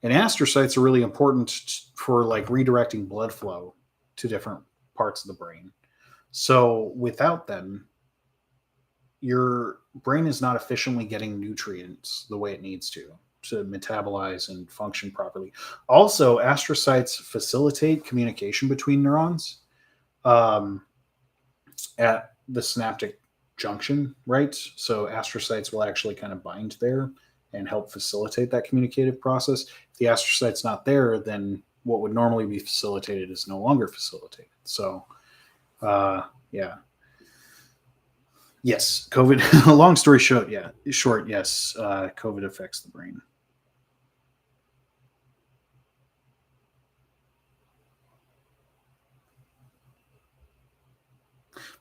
[SPEAKER 1] And astrocytes are really important for like redirecting blood flow to different parts of the brain. So without them, your brain is not efficiently getting nutrients the way it needs to metabolize and function properly. Also, astrocytes facilitate communication between neurons at the synaptic junction, right? So astrocytes will actually kind of bind there and help facilitate that communicative process. the astrocyte's not there, then what would normally be facilitated is no longer facilitated. So, yeah. Yes, COVID. Long story short, yes, COVID affects the brain.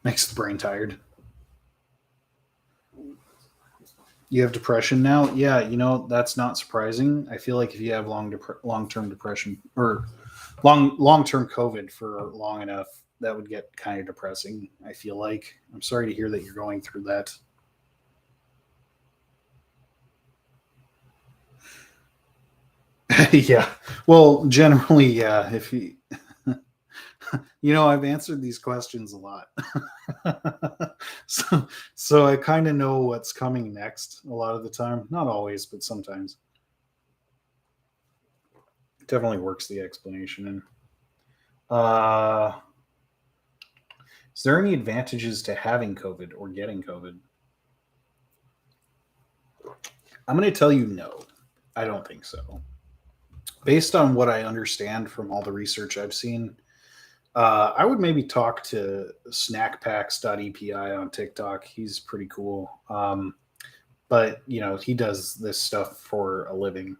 [SPEAKER 1] Makes the brain tired. You have depression now? Yeah, that's not surprising. I feel like if you have long-term depression or long-term COVID for long enough, that would get kind of depressing. I feel like. I'm sorry to hear that you're going through that. Yeah. Well, generally, yeah. If you, I've answered these questions a lot, so I kind of know what's coming next a lot of the time. Not always, but sometimes. It definitely works the explanation. And is there any advantages to having COVID or getting COVID? I'm going to tell you no. I don't think so. Based on what I understand from all the research I've seen, I would maybe talk to snackpacks.epi on TikTok. He's pretty cool. But, he does this stuff for a living.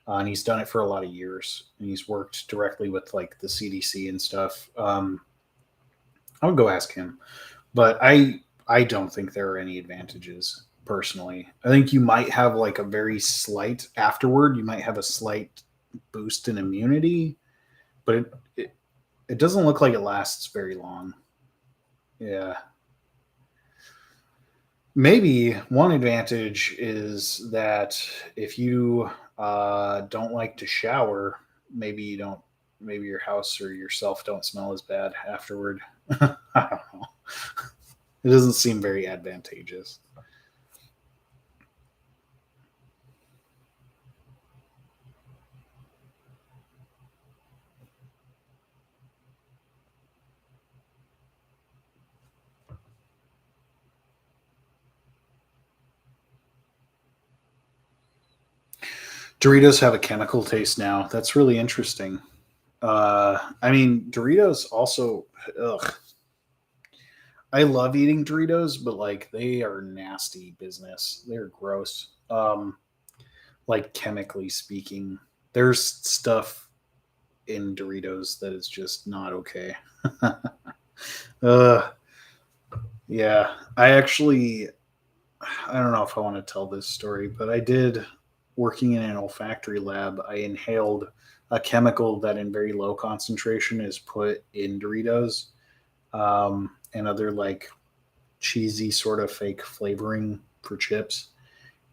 [SPEAKER 1] And he's done it for a lot of years. And he's worked directly with like the CDC and stuff. I would go ask him. But I don't think there are any advantages personally. I think you might have like a very slight afterward. You might have a slight boost in immunity, but it doesn't look like it lasts very long. Yeah. Maybe one advantage is that if you don't like to shower, maybe your house or yourself don't smell as bad afterward. I don't know. It doesn't seem very advantageous. Doritos have a chemical taste now. That's really interesting. I mean, Doritos also, ugh. I love eating Doritos, but like they are nasty business. They're gross. Like chemically speaking, there's stuff in Doritos that is just not okay. uh, yeah, I don't know if I want to tell this story, but I did working in an olfactory lab. I inhaled a chemical that in very low concentration is put in Doritos and other like cheesy sort of fake flavoring for chips.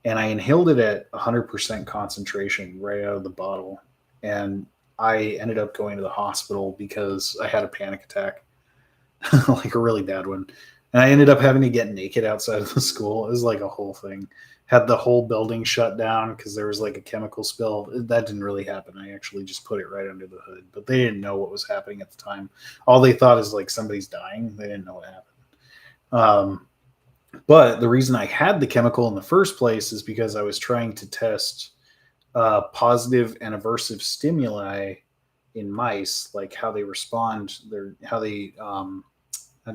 [SPEAKER 1] And I inhaled it at 100% concentration right out of the bottle. And I ended up going to the hospital because I had a panic attack, like a really bad one. And I ended up having to get naked outside of the school. It was like a whole thing. Had the whole building shut down because there was like a chemical spill. That didn't really happen. I actually just put it right under the hood, but they didn't know what was happening at the time. All they thought is like somebody's dying. They didn't know what happened. But the reason I had the chemical in the first place is because I was trying to test positive and aversive stimuli in mice, like how they respond, how do you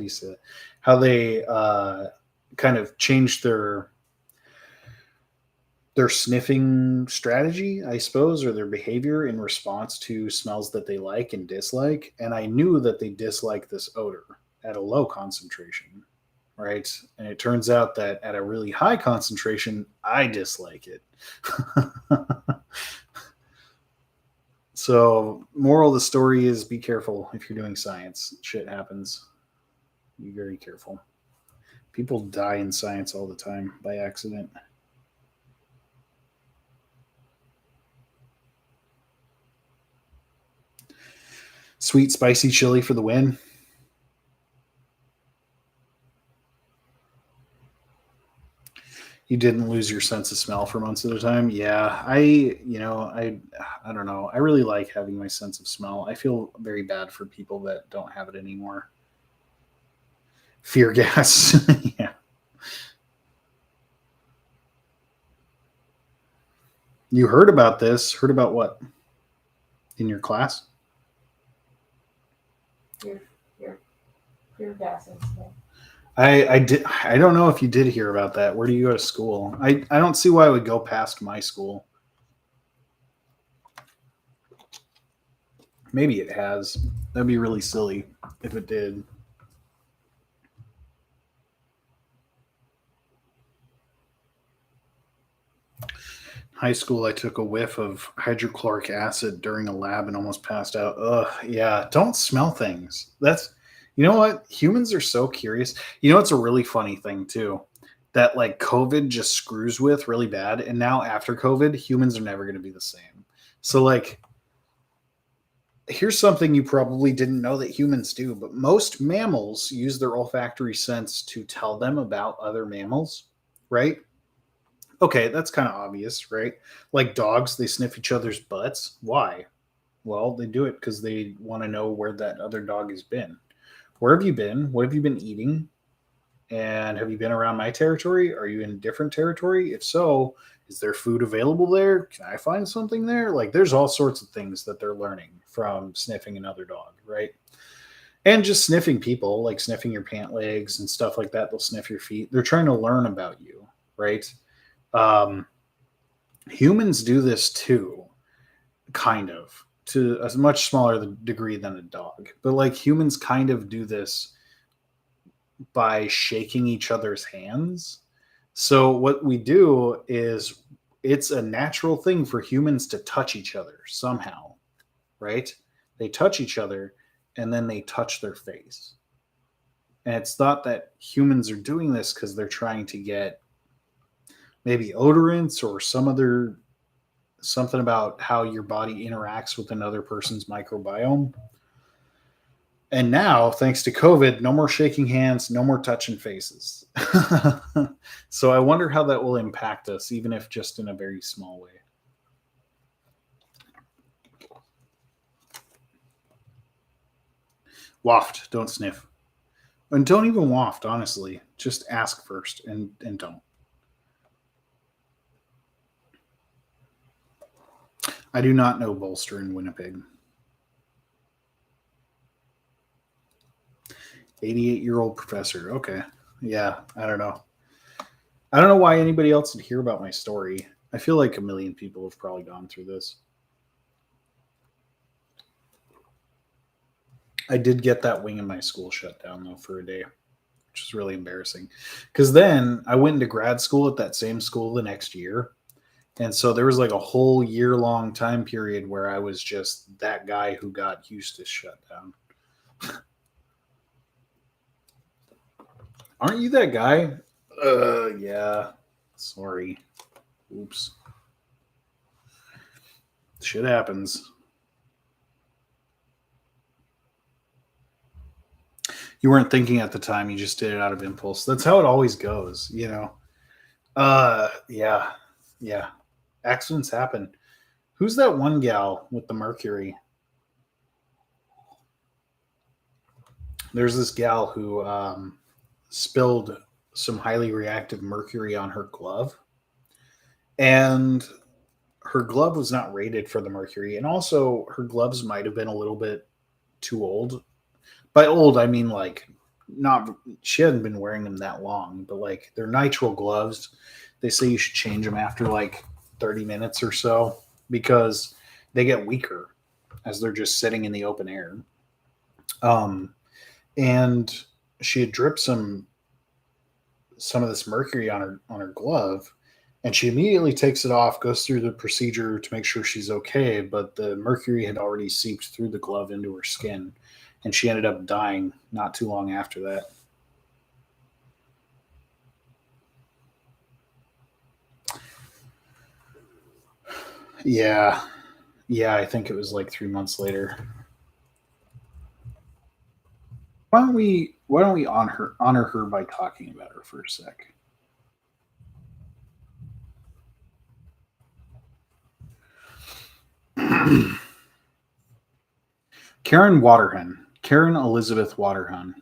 [SPEAKER 1] say that? How they kind of change their sniffing strategy, I suppose, or their behavior in response to smells that they like and dislike. And I knew that they dislike this odor at a low concentration, right? And it turns out that at a really high concentration, I dislike it. So, moral of the story is be careful if you're doing science. Shit happens. Be very careful. People die in science all the time by accident. Sweet spicy chili for the win. You didn't lose your sense of smell for months at a time. Yeah, I don't know. I really like having my sense of smell. I feel very bad for people that don't have it anymore. Fear gas. Yeah. You heard about this? Heard about what? In your class?
[SPEAKER 2] Your gas incident.
[SPEAKER 1] I did. I don't know if you did hear about that. Where do you go to school? I don't see why I would go past my school. Maybe it has. That'd be really silly if it did. High school, I took a whiff of hydrochloric acid during a lab and almost passed out. Ugh, yeah. Don't smell things. That's, you know what? Humans are so curious. You know, it's a really funny thing too, that like COVID just screws with really bad. And now after COVID, humans are never going to be the same. So, like, here's something you probably didn't know that humans do, but most mammals use their olfactory sense to tell them about other mammals, right? Okay, that's kind of obvious, right? Like dogs, they sniff each other's butts. Why? Well, they do it because they want to know where that other dog has been. Where have you been? What have you been eating? And have you been around my territory? Are you in different territory? If so, is there food available there? Can I find something there? Like, there's all sorts of things that they're learning from sniffing another dog, right? And just sniffing people, like sniffing your pant legs and stuff like that. They'll sniff your feet. They're trying to learn about you, right? Um, Humans do this too, kind of, to a much smaller degree than a dog. But like humans kind of do this by shaking each other's hands. So what we do is it's a natural thing for humans to touch each other somehow, right? They touch each other and then they touch their face. And it's thought that humans are doing this because they're trying to get maybe odorants or some other something about how your body interacts with another person's microbiome. And now, thanks to COVID, no more shaking hands, no more touching faces. So I wonder how that will impact us, even if just in a very small way. Waft, don't sniff. And don't even waft, honestly. Just ask first and don't. I do not know Bolster in Winnipeg. 88-year-old professor. Okay. Yeah, I don't know. I don't know why anybody else would hear about my story. I feel like a million people have probably gone through this. I did get that wing in my school shut down, though, for a day, which was really embarrassing. Because then I went into grad school at that same school the next year. And so there was like a whole year-long time period where I was just that guy who got Eustis shut down. Aren't you that guy? Yeah. Sorry. Oops. Shit happens. You weren't thinking at the time, you just did it out of impulse. That's how it always goes, you know. Yeah. Yeah. Accidents happen. Who's that one gal with the mercury? There's this gal who spilled some highly reactive mercury on her glove, and her glove was not rated for the mercury, and also her gloves might have been a little bit too old. By old, I mean like not she hadn't been wearing them that long, but like they're nitrile gloves. They say you should change them after like 30 minutes or so because they get weaker as they're just sitting in the open air. Um, and she had dripped some of this mercury on her glove, and she immediately takes it off, goes through the procedure to make sure she's okay, but the mercury had already seeped through the glove into her skin, and she ended up dying not too long after that. Yeah. Yeah, I think it was like 3 months later. Why don't we honor her by talking about her for a sec? Karen Elizabeth Waterhen,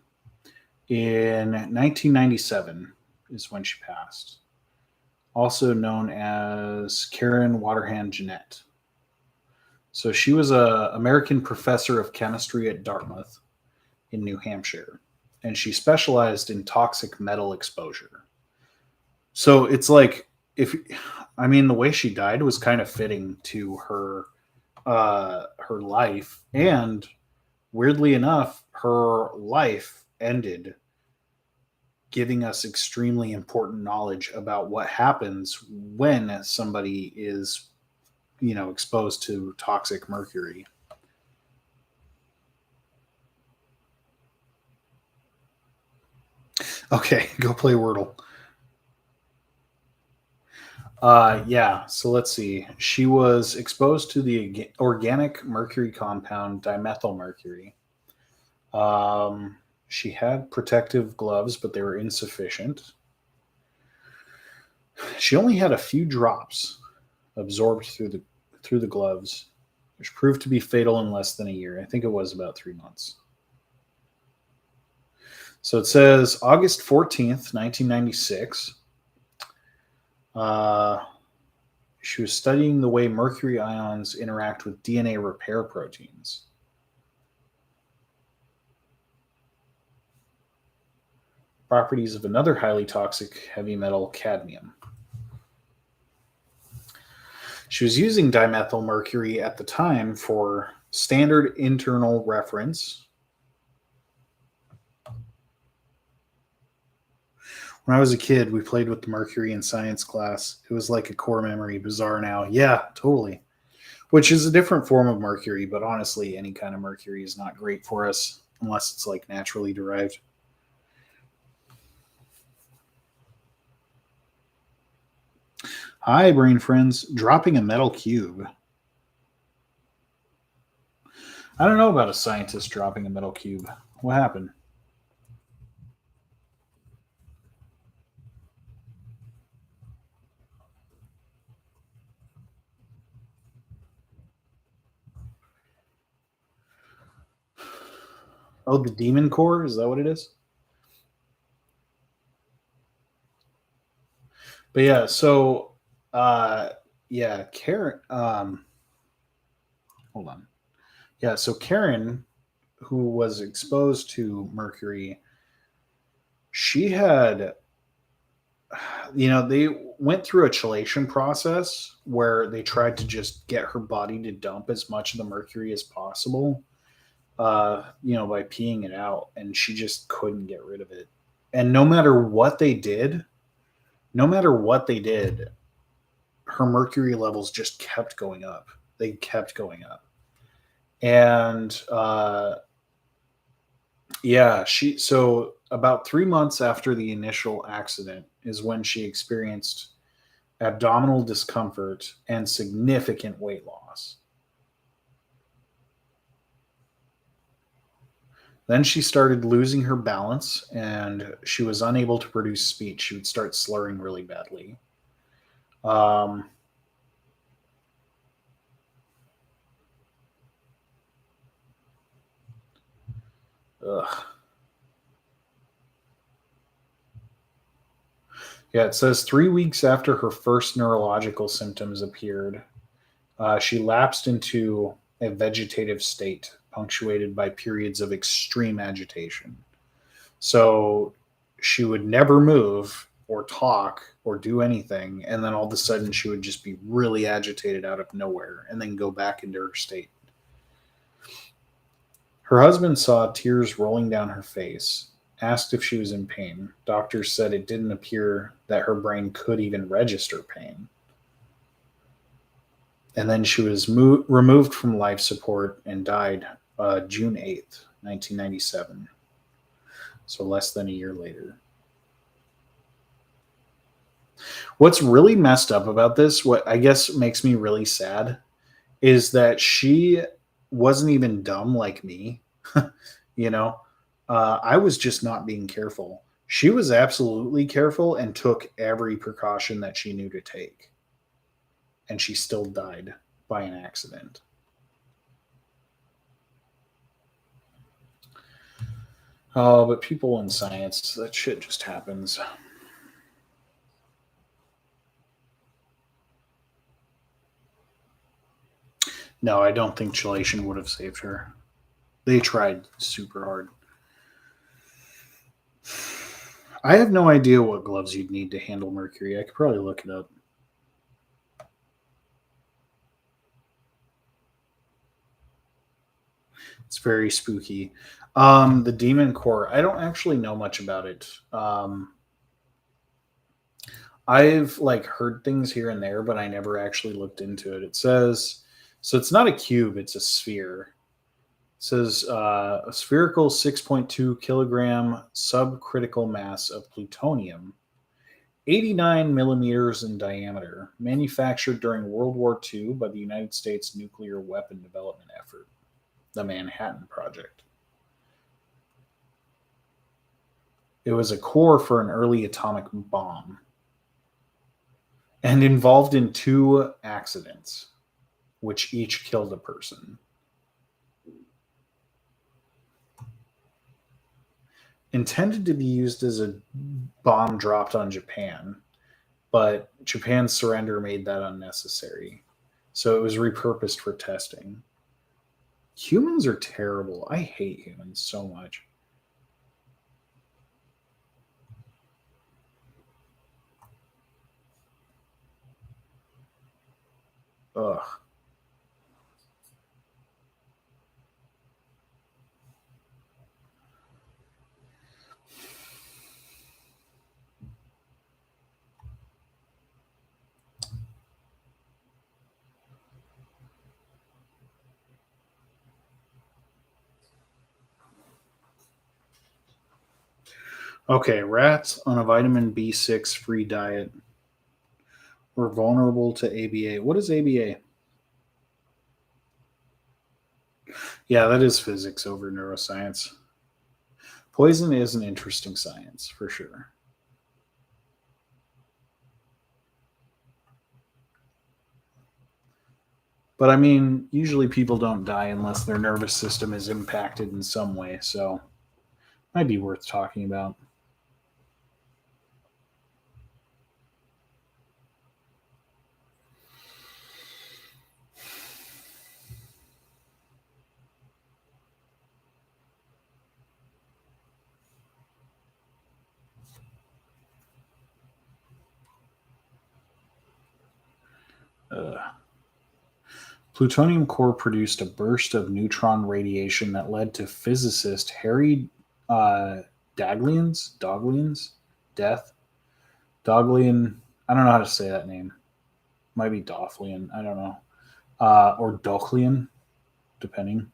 [SPEAKER 1] in 1997 is when she passed. also known as Karen Waterhand Jeanette. So she was a American professor of chemistry at Dartmouth in New Hampshire, and she specialized in toxic metal exposure. So it's like if I mean the way she died was kind of fitting to her life, and weirdly enough, her life ended giving us extremely important knowledge about what happens when somebody is, exposed to toxic mercury. Okay, go play Wordle. Yeah, so let's see. She was exposed to the organic mercury compound dimethylmercury. She had protective gloves, but they were insufficient. She only had a few drops absorbed through the gloves, which proved to be fatal in less than a year. I think it was about 3 months. So it says August 14th, 1996. She was studying the way mercury ions interact with DNA repair proteins. Properties of another highly toxic heavy metal, cadmium. She was using dimethylmercury at the time for standard internal reference. When I was a kid, we played with mercury in science class. It was like a core memory. Bizarre now. Yeah, totally. Which is a different form of mercury, but honestly, any kind of mercury is not great for us unless it's like naturally derived. Hi, brain friends. Dropping a metal cube. I don't know about a scientist dropping a metal cube. What happened? Oh, the demon core? Is that what it is? But yeah, so uh yeah, Karen hold on. Yeah, so Karen, who was exposed to mercury, she had they went through a chelation process where they tried to just get her body to dump as much of the mercury as possible, by peeing it out, and she just couldn't get rid of it. And no matter what they did, her mercury levels just kept going up. They kept going up. And yeah, so about 3 months after the initial accident is when she experienced abdominal discomfort and significant weight loss. Then she started losing her balance and she was unable to produce speech. She would start slurring really badly. Um, ugh. Yeah, it says 3 weeks after her first neurological symptoms appeared, she lapsed into a vegetative state, punctuated by periods of extreme agitation. So she would never move or talk or do anything. And then all of a sudden, she would just be really agitated out of nowhere and then go back into her state. Her husband saw tears rolling down her face, asked if she was in pain. Doctors said it didn't appear that her brain could even register pain. And then she was removed from life support and died June 8th, 1997. So less than a year later. What's really messed up about this, what I guess makes me really sad, is that she wasn't even dumb like me. you know, I was just not being careful. She was absolutely careful and took every precaution that she knew to take. And she still died by an accident. Oh, but people in science, that shit just happens. No, I don't think chelation would have saved her. They tried super hard. I have no idea what gloves you'd need to handle mercury. I could probably look it up. It's very spooky. The Demon Core, I don't actually know much about it. I've like heard things here and there, but I never actually looked into it. It says so it's not a cube, it's a sphere. It says a spherical 6.2 kilogram subcritical mass of plutonium, 89 millimeters in diameter, manufactured during World War II by the United States nuclear weapon development effort, the Manhattan Project. It was a core for an early atomic bomb and involved in 2 accidents, which each killed a person. Intended to be used as a bomb dropped on Japan, but Japan's surrender made that unnecessary. So it was repurposed for testing. Humans are terrible. I hate humans so much. Ugh. Okay, rats on a vitamin B6 free diet were vulnerable to ABA. What is ABA? Yeah, that is physics over neuroscience. Poison is an interesting science for sure. But I mean, usually people don't die unless their nervous system is impacted in some way, so might be worth talking about. Ugh. Plutonium core produced a burst of neutron radiation that led to physicist Harry uh, Daghlian's death. Daghlian, I don't know how to say that name. Might be Dothlian, I don't know. Or Dochlian, depending.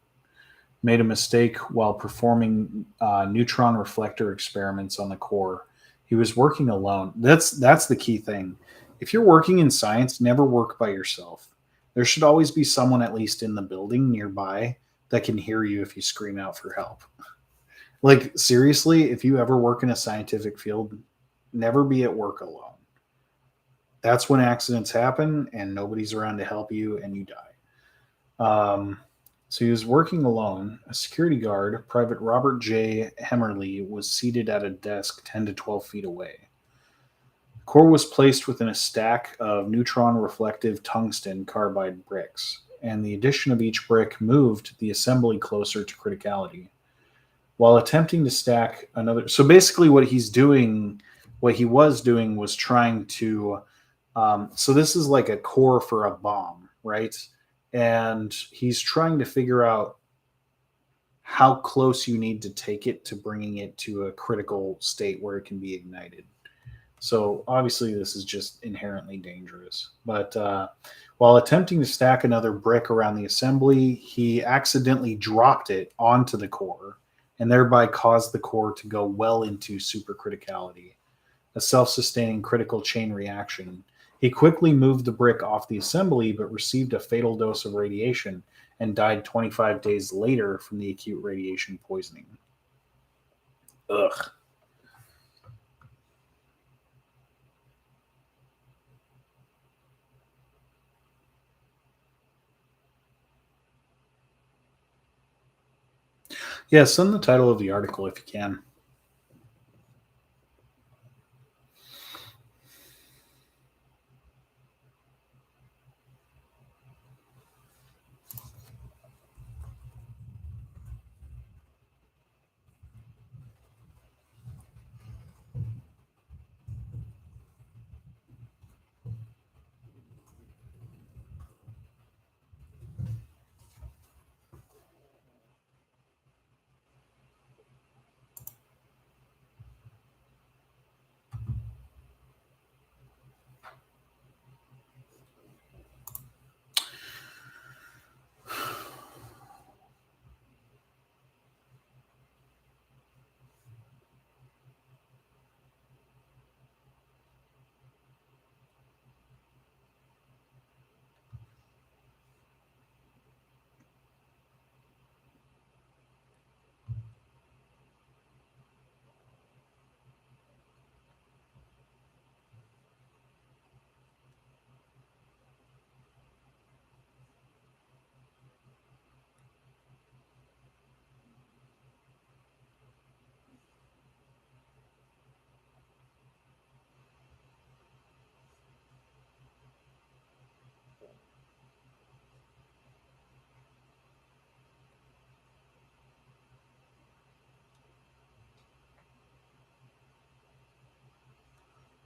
[SPEAKER 1] Made a mistake while performing neutron reflector experiments on the core. He was working alone. That's the key thing. If you're working in science, never work by yourself. There should always be someone at least in the building nearby that can hear you if you scream out for help. Like seriously, if you ever work in a scientific field, never be at work alone. That's when accidents happen and nobody's around to help you and you die. So he was working alone. A security guard, Private Robert J. Hemmerly, was seated at a desk 10 to 12 feet away. The core was placed within a stack of neutron reflective tungsten carbide bricks, and the addition of each brick moved the assembly closer to criticality. While attempting to stack another. So basically, what he was doing was trying to. So this is like a core for a bomb, right? And he's trying to figure out how close you need to take it to bringing it to a critical state where it can be ignited. So obviously, this is just inherently dangerous. But while attempting to stack another brick around the assembly, he accidentally dropped it onto the core and thereby caused the core to go well into supercriticality, a self sustaining critical chain reaction. He quickly moved the brick off the assembly, but received a fatal dose of radiation and died 25 days later from the acute radiation poisoning. Ugh. Yeah, send the title of the article if you can.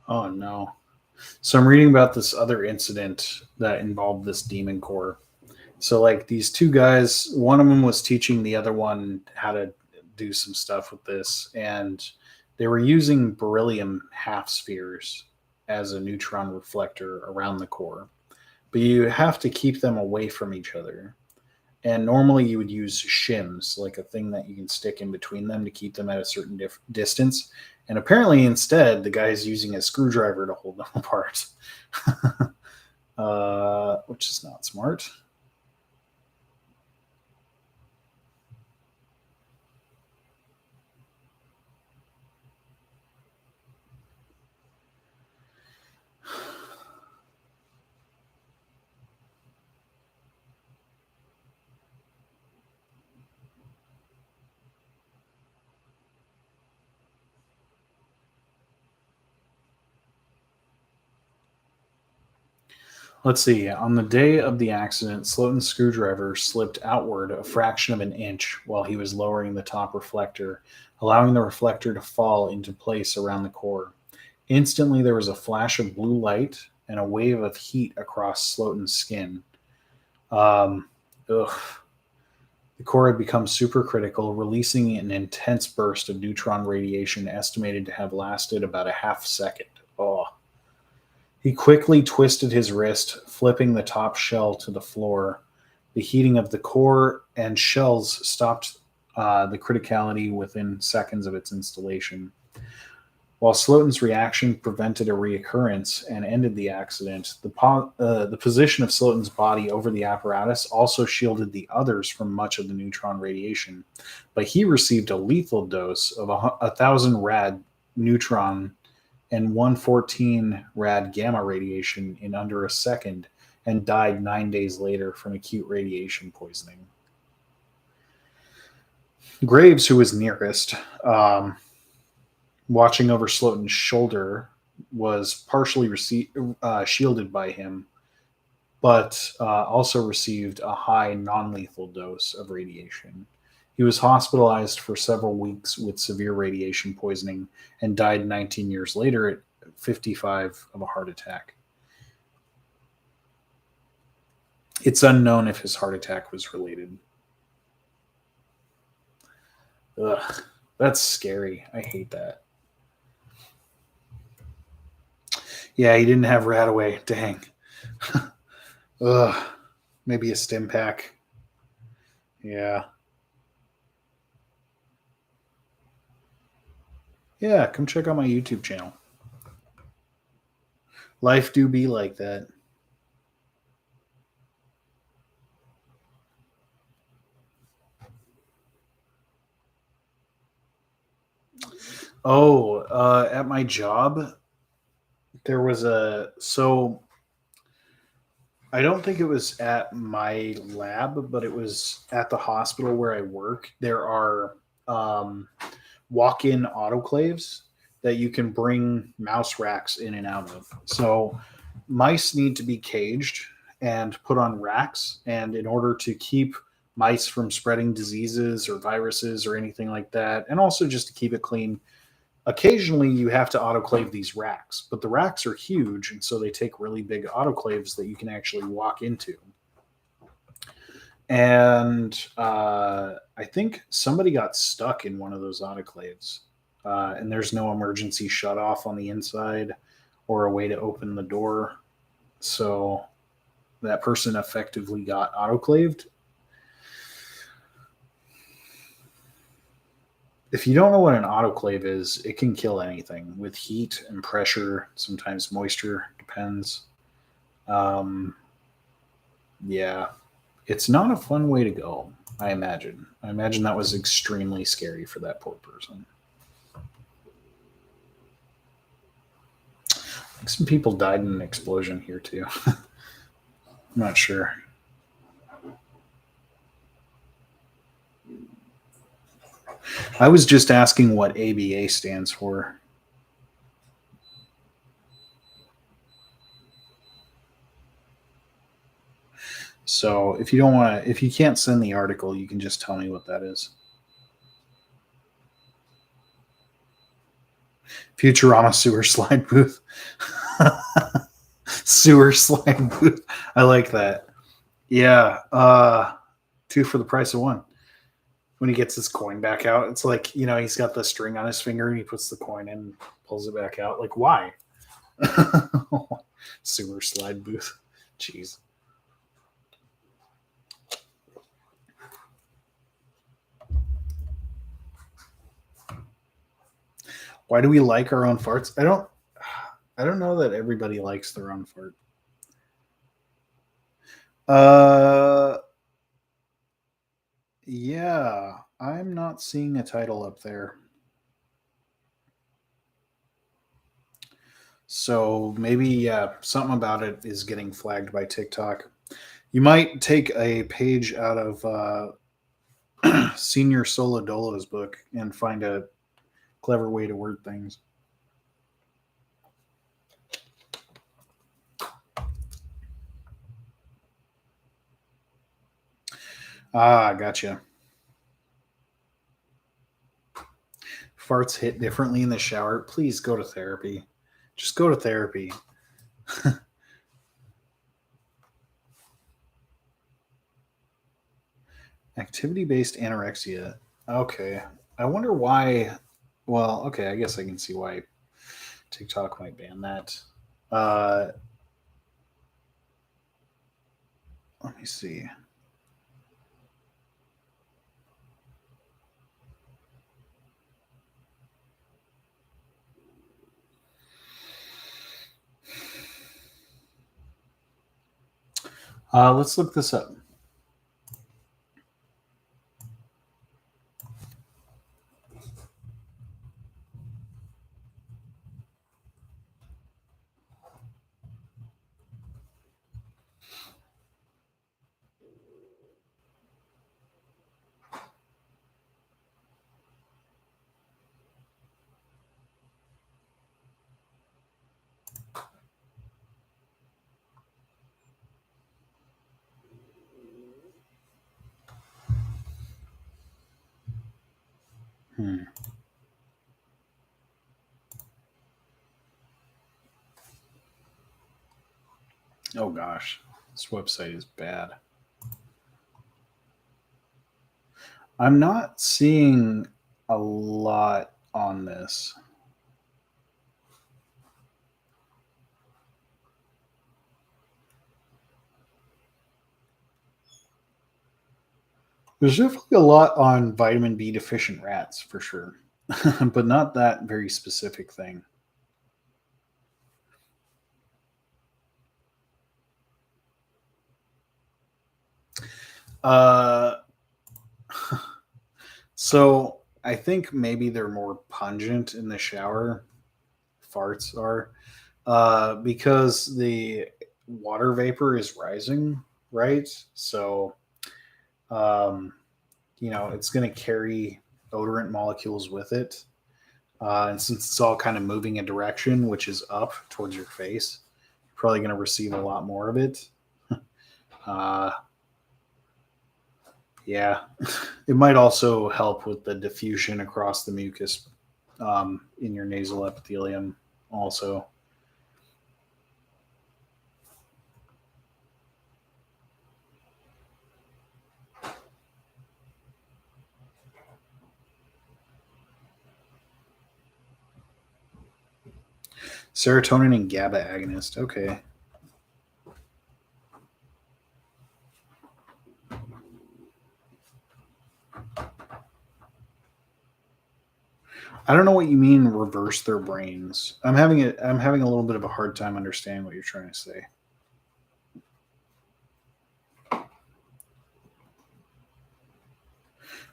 [SPEAKER 1] Oh no. So I'm reading about this other incident that involved this demon core. So like these two guys, one of them was teaching the other one how to do some stuff with this, and they were using beryllium half spheres as a neutron reflector around the core. But you have to keep them away from each other. And normally you would use shims, like a thing that you can stick in between them to keep them at a certain distance. And apparently, instead, the guy is using a screwdriver to hold them apart, which is not smart. Let's see. On the day of the accident, Slotin's screwdriver slipped outward a fraction of an inch while he was lowering the top reflector, allowing the reflector to fall into place around the core. Instantly, there was a flash of blue light and a wave of heat across Slotin's skin. Um, ugh. The core had become supercritical, releasing an intense burst of neutron radiation estimated to have lasted about a half second. Oh. He quickly twisted his wrist, flipping the top shell to the floor. The heating of the core and shells stopped the criticality within seconds of its installation. While Slotin's reaction prevented a reoccurrence and ended the accident, the position of Slotin's body over the apparatus also shielded the others from much of the neutron radiation. But he received a lethal dose of 1,000 rad neutron and 114 rad gamma radiation in under a second and died 9 days later from acute radiation poisoning. Graves, who was nearest, watching over Slotin's shoulder, was partially shielded by him, but also received a high non lethal dose of radiation. He was hospitalized for several weeks with severe radiation poisoning and died 19 years later at 55 of a heart attack. It's unknown if his heart attack was related. Ugh, that's scary. I hate that. Yeah, he didn't have Radaway. Dang. Ugh. Maybe a stim pack. Yeah. Yeah, come check out my YouTube channel. Life do be like that. Oh, at my job, there was I don't think it was at my lab, but it was at the hospital where I work. There are walk-in autoclaves that you can bring mouse racks in and out of. So mice need to be caged and put on racks, and in order to keep mice from spreading diseases or viruses or anything like that, and also just to keep it clean, occasionally you have to autoclave these racks, but the racks are huge, and so they take really big autoclaves that you can actually walk into. And I think somebody got stuck in one of those autoclaves, and there's no emergency shut off on the inside or a way to open the door. So that person effectively got autoclaved. If you don't know what an autoclave is, it can kill anything with heat and pressure, sometimes moisture, depends. Um, yeah, it's not a fun way to go, I imagine. I imagine that was extremely scary for that poor person. I think some people died in an explosion here too. I'm not sure. I was just asking what ABA stands for. So if you don't want to, if you can't send the article, you can just tell me what that is. Futurama sewer slide booth. Sewer slide booth. I like that. Yeah. Two for the price of one. When he gets his coin back out, it's like, he's got the string on his finger and he puts the coin in and pulls it back out. Like, why? Sewer slide booth. Jeez. Why do we like our own farts? I don't know that everybody likes their own fart. Yeah, I'm not seeing a title up there. So maybe something about it is getting flagged by TikTok. You might take a page out of Senior Solodolo's book and find a clever way to word things. Ah, gotcha. Farts hit differently in the shower. Please go to therapy. Just go to therapy. Activity-based anorexia. Okay. I wonder why. Well, okay, I guess I can see why TikTok might ban that. Let me see. Let's look this up. Oh gosh, this website is bad. I'm not seeing a lot on this. There's definitely a lot on vitamin B deficient rats for sure, but not that very specific thing. Uh, so I think maybe they're more pungent in the shower. Farts are because the water vapor is rising, right? So, um, it's going to carry odorant molecules with it. And since it's all kind of moving a direction, which is up towards your face, you're probably going to receive a lot more of it. Uh, yeah, it might also help with the diffusion across the mucus in your nasal epithelium, also. Serotonin and GABA agonist. Okay. I don't know what you mean reverse their brains. I'm having a little bit of a hard time understanding what you're trying to say.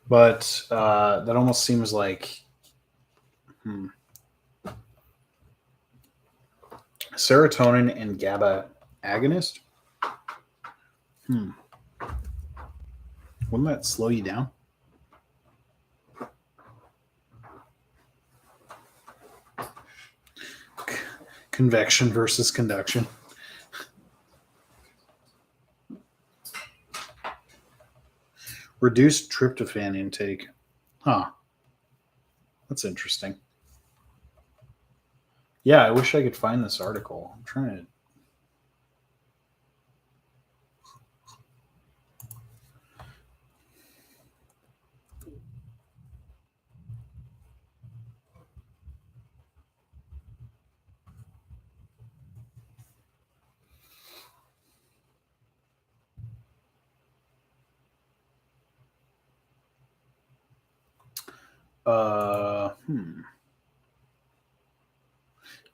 [SPEAKER 1] But that almost seems like serotonin and GABA agonist. Wouldn't that slow you down? Convection versus conduction. Reduced tryptophan intake. Huh. That's interesting. Yeah, I wish I could find this article. I'm trying to. Hmm.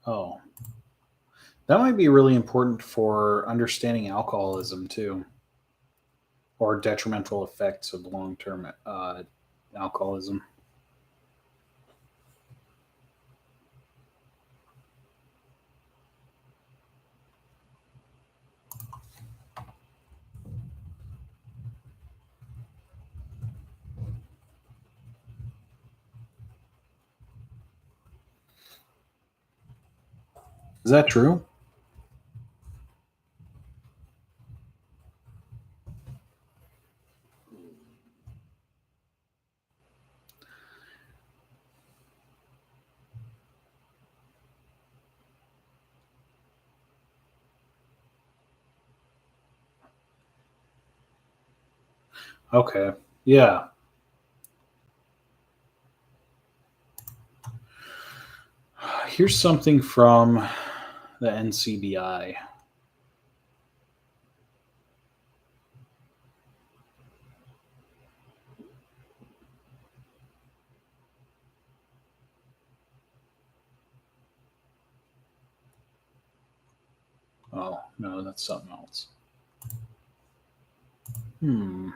[SPEAKER 1] Oh, that might be really important for understanding alcoholism too, or detrimental effects of long-term alcoholism. Is that true? Okay. Yeah. Here's something from the NCBI. Oh, no, that's something else. Hmm.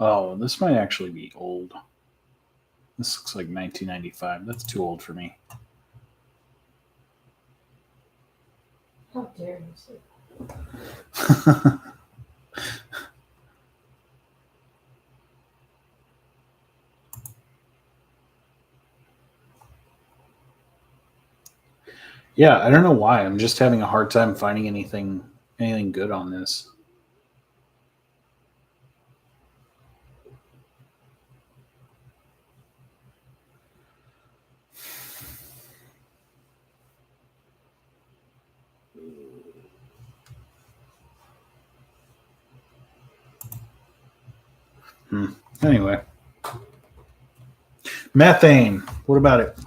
[SPEAKER 1] Oh, this might actually be old. This looks like 1995. That's too old for me.
[SPEAKER 2] How dare you say
[SPEAKER 1] Yeah, I don't know why. I'm just having a hard time finding anything good on this. Hmm. Anyway, methane. What about it?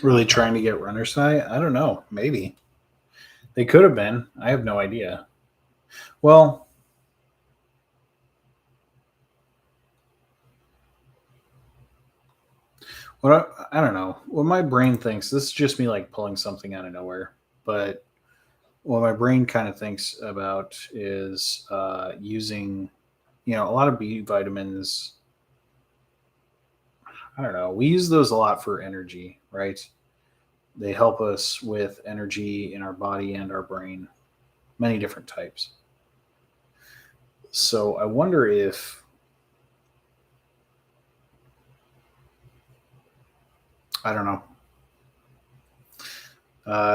[SPEAKER 1] Really trying to get runner's high? I don't know. Maybe they could have been. I have no idea. Well, what I don't know. What my brain thinks. This is just me like pulling something out of nowhere. But what my brain kind of thinks about is using, a lot of B vitamins. I don't know. We use those a lot for energy, right? They help us with energy in our body and our brain, many different types. So I wonder if, I don't know,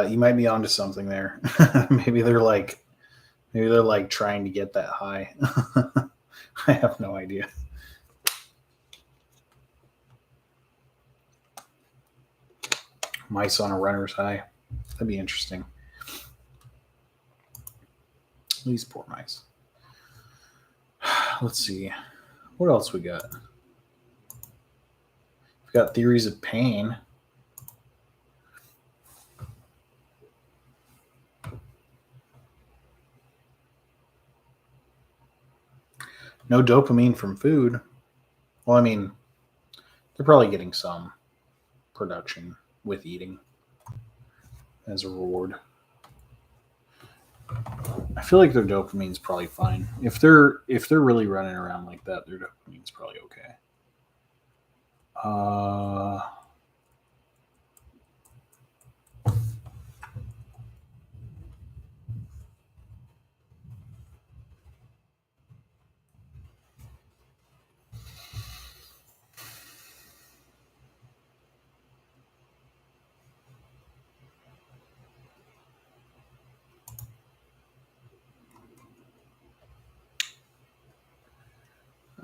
[SPEAKER 1] you might be onto something there. maybe they're like, maybe they're like trying to get that high. I have no idea. Mice on a runner's high. That'd be interesting. These poor mice. Let's see. What else we got? We've got theories of pain. No dopamine from food. Well, I mean, they're probably getting some production with eating as a reward. I feel like their dopamine's probably fine. If they're really running around like that, their dopamine's probably okay. Uh,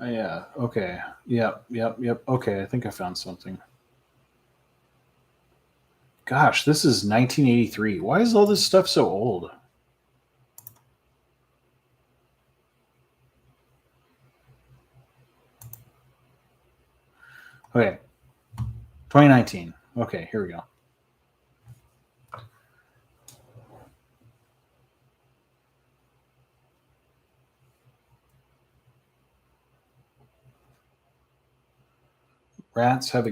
[SPEAKER 1] yeah. Okay. Yep. Yep. Yep. Okay. I think I found something. Gosh, this is 1983. Why is all this stuff so old? Okay. 2019. Okay, here we go. Rats have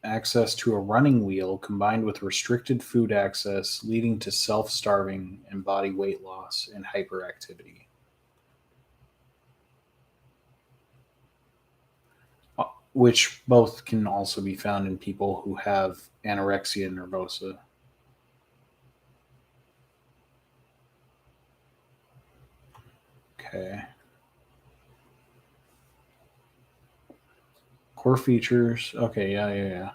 [SPEAKER 1] access to a running wheel combined with restricted food access, leading to self starving and body weight loss and hyperactivity. Which both can also be found in people who have anorexia nervosa. Okay. Core features. Okay, yeah, yeah, yeah.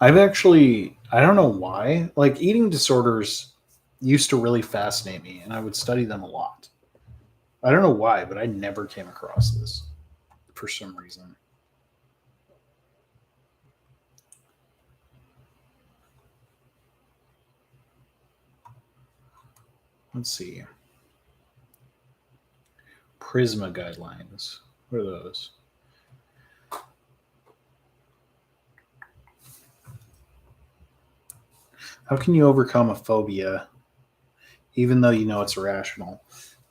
[SPEAKER 1] I don't know why, like eating disorders used to really fascinate me and I would study them a lot. I don't know why, but I never came across this for some reason. Let's see. Prisma guidelines. What are those? How can you overcome a phobia even though you know it's irrational?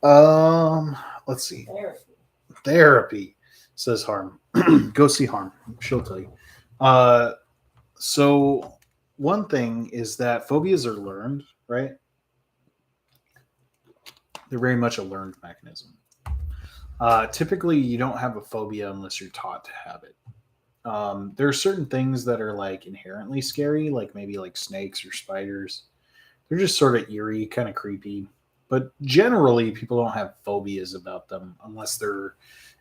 [SPEAKER 1] Let's see.
[SPEAKER 2] Therapy.
[SPEAKER 1] Therapy, says Harm. Go see Harm. She'll tell you. Uh, so one thing is that phobias are learned, right? They're very much a learned mechanism. Typically, you don't have a phobia unless you're taught to have it. There are certain things that are like inherently scary, like maybe like snakes or spiders. They're just sort of eerie, kind of creepy. But generally, people don't have phobias about them unless they're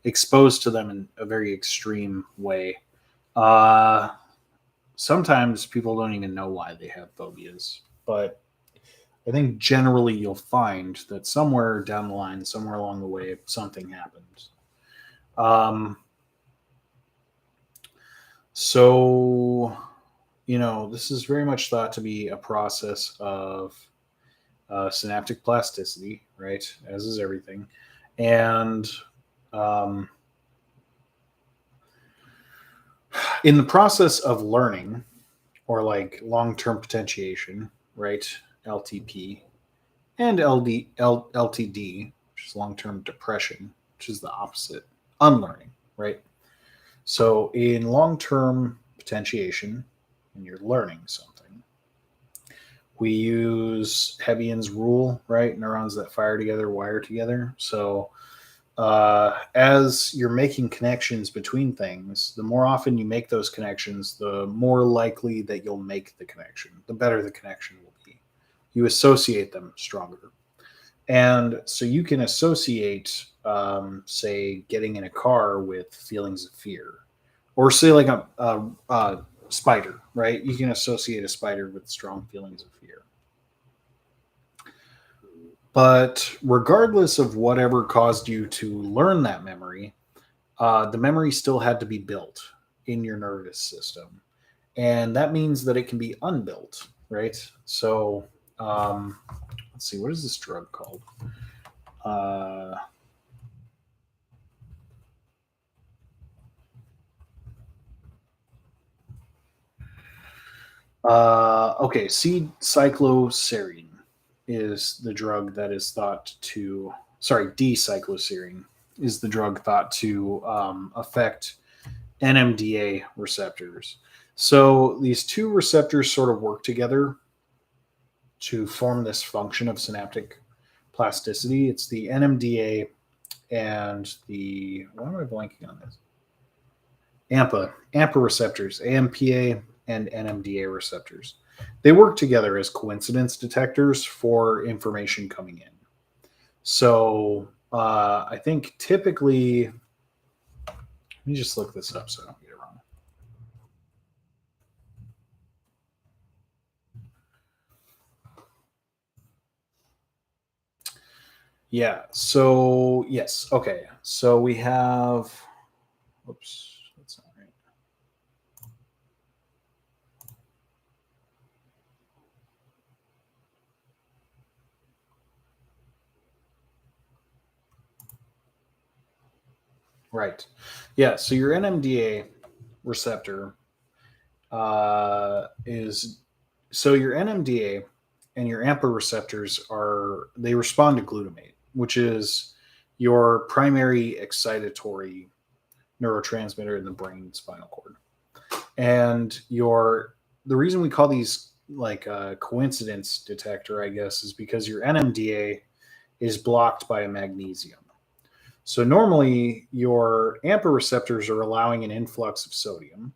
[SPEAKER 1] exposed to them in a very extreme way. Uh, Sometimes people don't even know why they have phobias, but I think generally you'll find that somewhere down the line, somewhere along the way, something happened. Um, so, this is very much thought to be a process of synaptic plasticity, right? As is everything. And um, in the process of learning, or like long term potentiation, right? LTP, and LTD, which is long term depression, which is the opposite, unlearning, right? So in long term potentiation, when you're learning something, we use Hebbian's rule, right? Neurons that fire together wire together. So as you're making connections between things, the more often you make those connections, the more likely that you'll make the connection, the better the connection will be. You associate them stronger. And so you can associate, say, getting in a car with feelings of fear, or say, like a spider, right? You can associate a spider with strong feelings of fear. But regardless of whatever caused you to learn that memory, the memory still had to be built. in your nervous system. And that means that it can be unbuilt, right? So let's see, what is this drug called? Uh, okay, C-cycloserine is the drug that is thought to, sorry, D-cycloserine is the drug thought to affect NMDA receptors. So these two receptors sort of work together to form this function of synaptic plasticity. It's the NMDA and the, why am I blanking on this? AMPA receptors, AMPA and NMDA receptors. They work together as coincidence detectors for information coming in. So I think typically, let me just look this up so I don't get it wrong. Yeah. So yes. Okay. So we have. Oops. That's not right. Right. Yeah. So your NMDA receptor is so your NMDA and your AMPA receptors they respond to glutamate, which is your primary excitatory neurotransmitter in the brain and spinal cord. And the reason we call these like a coincidence detector, I guess, is because your NMDA is blocked by a magnesium. So normally your AMPA receptors are allowing an influx of sodium,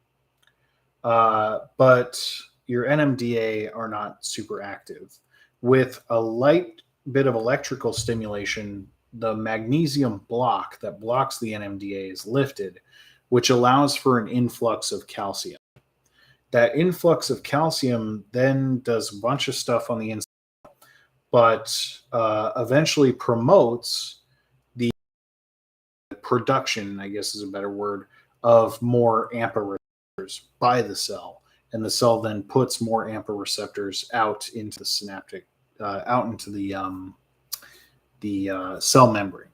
[SPEAKER 1] but your NMDA are not super active. With a light bit of electrical stimulation, the magnesium block that blocks the NMDA is lifted, which allows for an influx of calcium. That influx of calcium then does a bunch of stuff on the inside, but eventually promotes the production, I guess is a better word, of more AMPA receptors by the cell. And the cell then puts more AMPA receptors out into the synaptic, out into the cell membrane,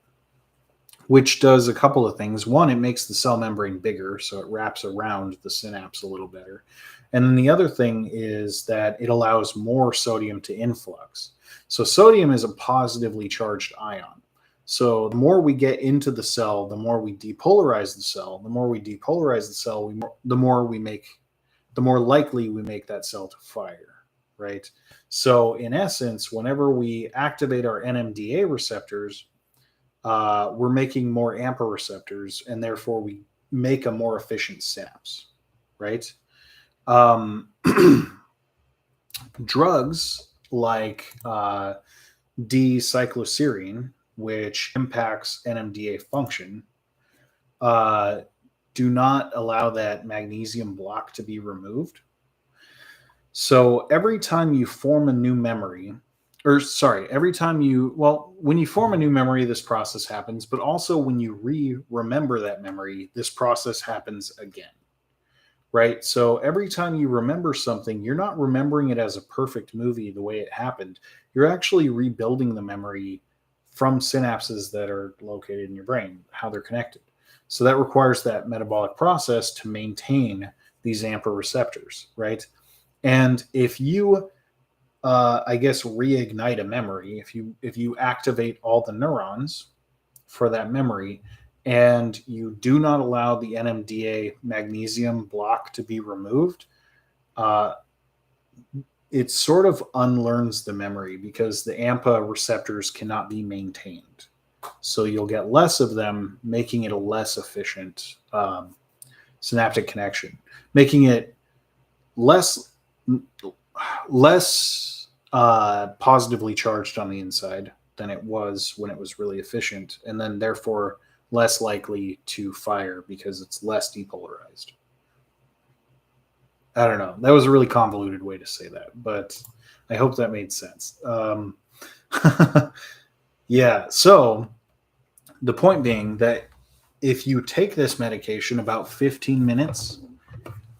[SPEAKER 1] which does a couple of things. One, it makes the cell membrane bigger, so it wraps around the synapse a little better. And then the other thing is that it allows more sodium to influx. So sodium is a positively charged ion. So the more we get into the cell, the more we depolarize the cell. The more we depolarize the cell, the more likely we make that cell to fire, right? So in essence, whenever we activate our NMDA receptors, we're making more AMPA receptors, and therefore we make a more efficient synapse, right? Drugs like D-cycloserine, which impacts NMDA function, do not allow that magnesium block to be removed. So every time you form a new memory, when you form a new memory, this process happens, but also when you remember that memory, this process happens again, right? So every time you remember something, you're not remembering it as a perfect movie the way it happened. You're actually rebuilding the memory from synapses that are located in your brain, how they're connected. So that requires that metabolic process to maintain these AMPA receptors, right? And if you reignite a memory, if you activate all the neurons for that memory and you do not allow the NMDA magnesium block to be removed, it sort of unlearns the memory because the AMPA receptors cannot be maintained. So you'll get less of them, making it a less efficient synaptic connection, making it less positively charged on the inside than it was when it was really efficient, and then therefore less likely to fire because it's less depolarized. I don't know. That was a really convoluted way to say that, but I hope that made sense. Yeah. So the point being that if you take this medication about 15 minutes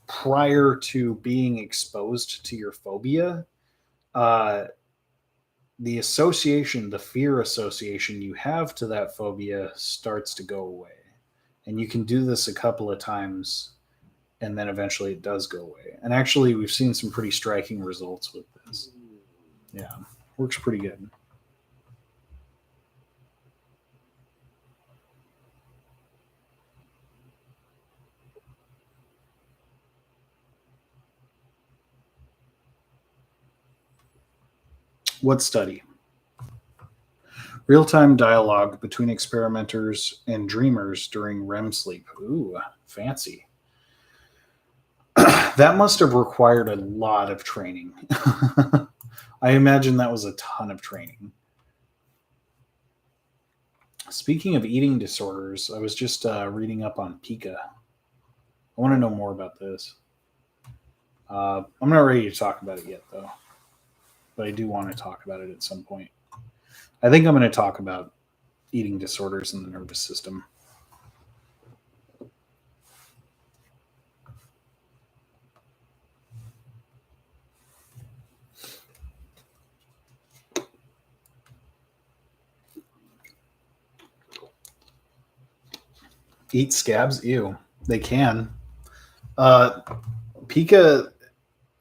[SPEAKER 1] prior to being exposed to your phobia, uh, the association, the fear association you have to that phobia starts to go away. And you can do this a couple of times and then eventually it does go away. And actually, we've seen some pretty striking results with this. Yeah, works pretty good. What study? Real time dialogue between experimenters and dreamers during REM sleep. Ooh, fancy. That must have required a lot of training. I imagine that was a ton of training. Speaking of eating disorders, I was just reading up on Pica. I want to know more about this. I'm not ready to talk about it yet, though, but I do want to talk about it at some point. I think I'm going to talk about eating disorders in the nervous system. Eat scabs? Ew. They can. Uh, Pica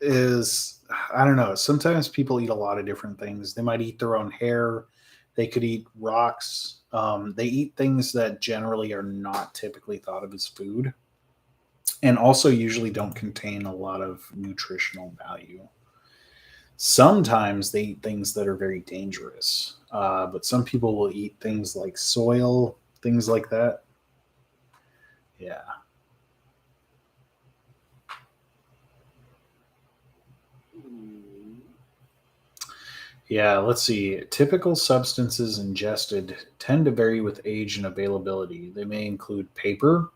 [SPEAKER 1] is, I don't know. Sometimes people eat a lot of different things. They might eat their own hair. They could eat rocks. They eat things that generally are not typically thought of as food, and also usually don't contain a lot of nutritional value. Sometimes they eat things that are very dangerous, but some people will eat things like soil, things like that. Yeah. Yeah, let's see. Typical substances ingested tend to vary with age and availability. They may include paper,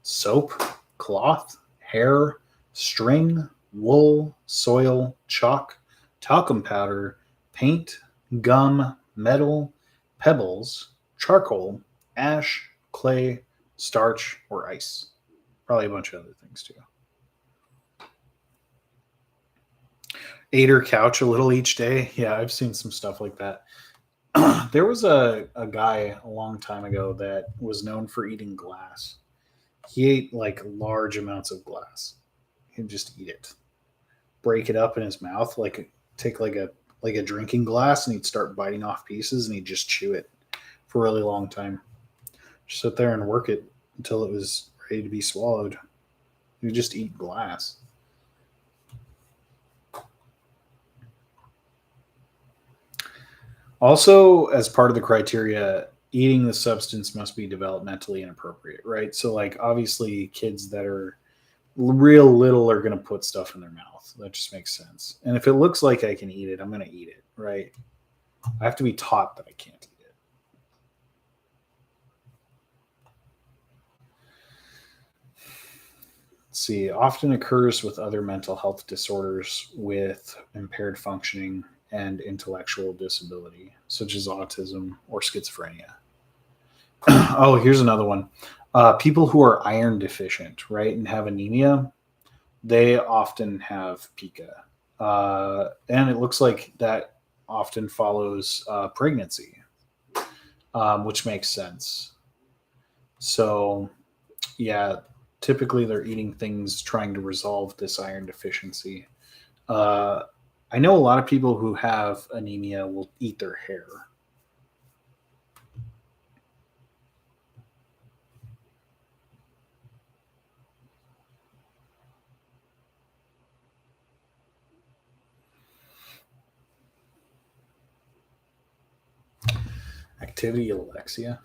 [SPEAKER 1] soap, cloth, hair, string, wool, soil, chalk, talcum powder, paint, gum, metal, pebbles, charcoal, ash, clay, starch, or ice. Probably a bunch of other things too. Ate her couch a little each day. Yeah, I've seen some stuff like that. There was a guy a long time ago that was known for eating glass. He ate like large amounts of glass. He'd just eat it, break it up in his mouth, like take like a drinking glass, and he'd start biting off pieces, and he'd just chew it for a really long time. Just sit there and work it until it was ready to be swallowed. He'd just eat glass. Also, as part of the criteria, eating the substance must be developmentally inappropriate, right? So, like, obviously, kids that are real little are going to put stuff in their mouth. That just makes sense. And if it looks like I can eat it, I'm going to eat it, right? I have to be taught that I can't eat it. Let's see, often occurs with other mental health disorders with impaired functioning and intellectual disability, such as autism or schizophrenia. Oh, here's another one. People who are iron deficient, right, and have anemia, they often have pica. And it looks like that often follows pregnancy, which makes sense. So, yeah, typically they're eating things trying to resolve this iron deficiency. Uh, I know a lot of people who have anemia will eat their hair. Activity alexia.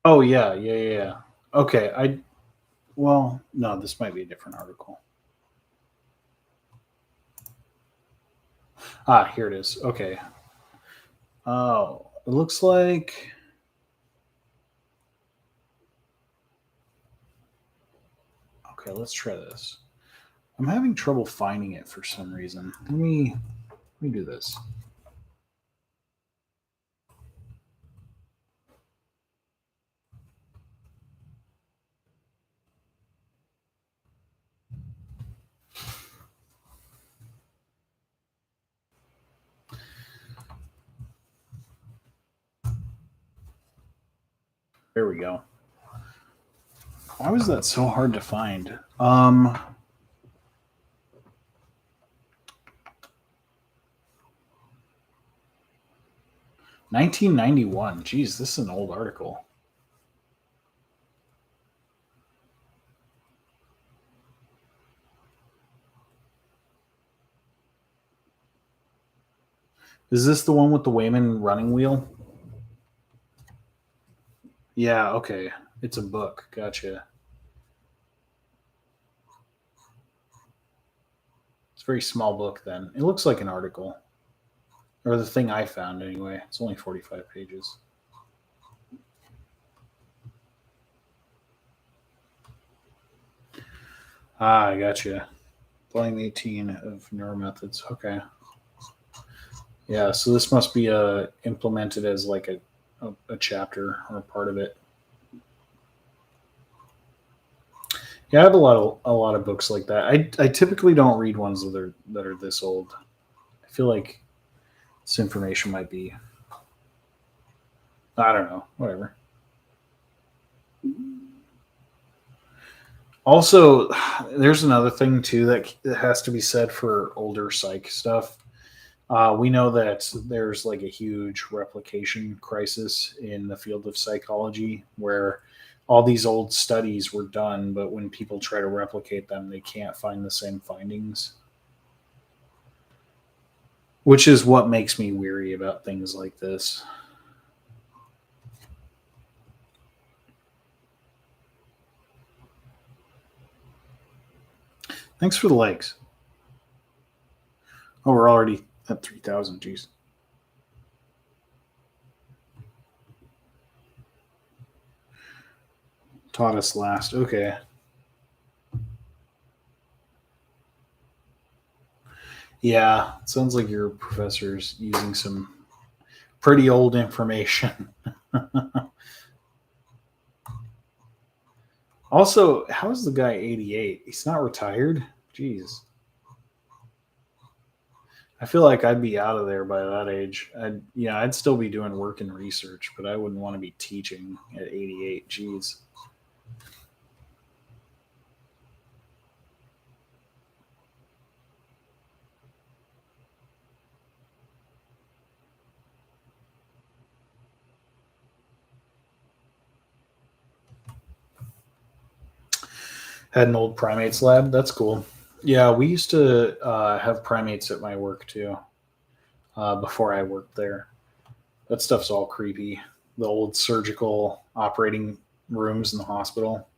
[SPEAKER 1] Oh yeah. Okay, well, no, this might be a different article. Ah, here it is. Okay. Oh, it looks like. Okay, let's try this. I'm having trouble finding it for some reason. Let me do this. There we go. Why was that so hard to find? 1991. Geez, this is an old article. Is this the one with the Wayman running wheel? Yeah, okay. It's a book. Gotcha. It's a very small book then. It looks like an article. Or the thing I found anyway. It's only 45 pages. Ah, I gotcha. Volume 18 of Neuromethods. Okay. Yeah, so this must be implemented as like a chapter or a part of it. Yeah, I have a lot of books like that. I typically don't read ones that are this old. I feel like this information might be, I don't know, whatever. Also, there's another thing too that has to be said for older psych stuff. We know that there's like a huge replication crisis in the field of psychology where all these old studies were done, but when people try to replicate them, they can't find the same findings, which is what makes me weary about things like this. Thanks for the likes. Oh, we're already at 3,000. Jeez. Taught us last. Okay. Yeah, it sounds like your professor's using some pretty old information. Also, how's the guy 88? He's not retired? Jeez. I feel like I'd be out of there by that age. I'd still be doing work and research, but I wouldn't want to be teaching at 88. Jeez. Had an old primates lab. That's cool. Yeah, we used to have primates at my work too. Before I worked there, that stuff's all creepy. The old surgical operating rooms in the hospital,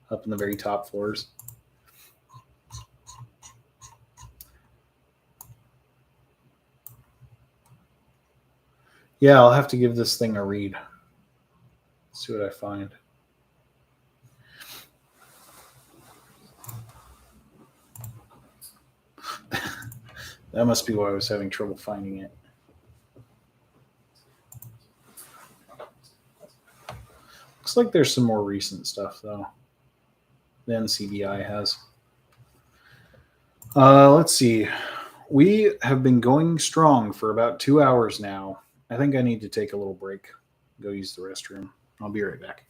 [SPEAKER 1] up in the very top floors. Yeah, I'll have to give this thing a read. See what I find. That must be why I was having trouble finding it. Looks like there's some more recent stuff though. The NCBI has. Let's see. We have been going strong for about 2 hours now. I think I need to take a little break. Go use the restroom. I'll be right back.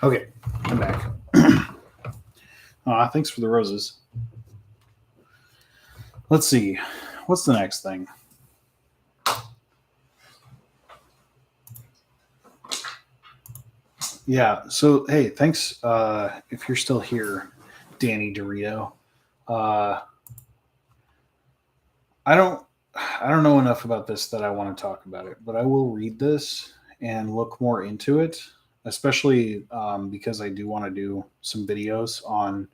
[SPEAKER 1] Okay, I'm back. Thanks for the roses. Let's see. What's the next thing? Yeah. So, hey, thanks. If you're still here, Danny Dorito. Uh, I don't. I don't know enough about this that I want to talk about it, but I will read this and look more into it, especially because I do want to do some videos on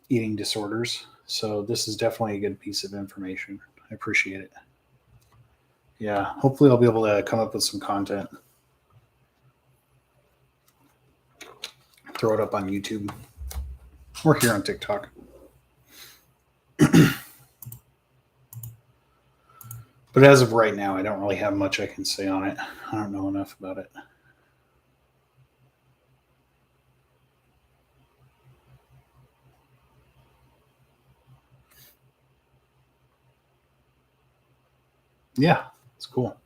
[SPEAKER 1] eating disorders. So this is definitely a good piece of information. I appreciate it. Yeah, hopefully I'll be able to come up with some content, throw it up on YouTube or here on TikTok. But as of right now, I don't really have much I can say on it. I don't know enough about it. Yeah, it's cool.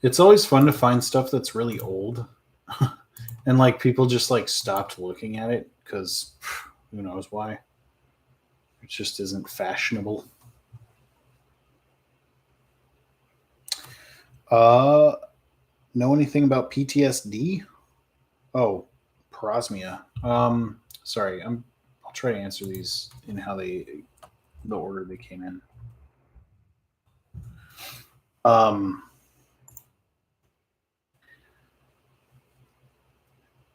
[SPEAKER 1] It's always fun to find stuff that's really old and like people just like stopped looking at it because who knows why. It just isn't fashionable. Uh, know anything about PTSD? Oh, parosmia. Sorry, I'll try to answer these in how the order they came in. Um,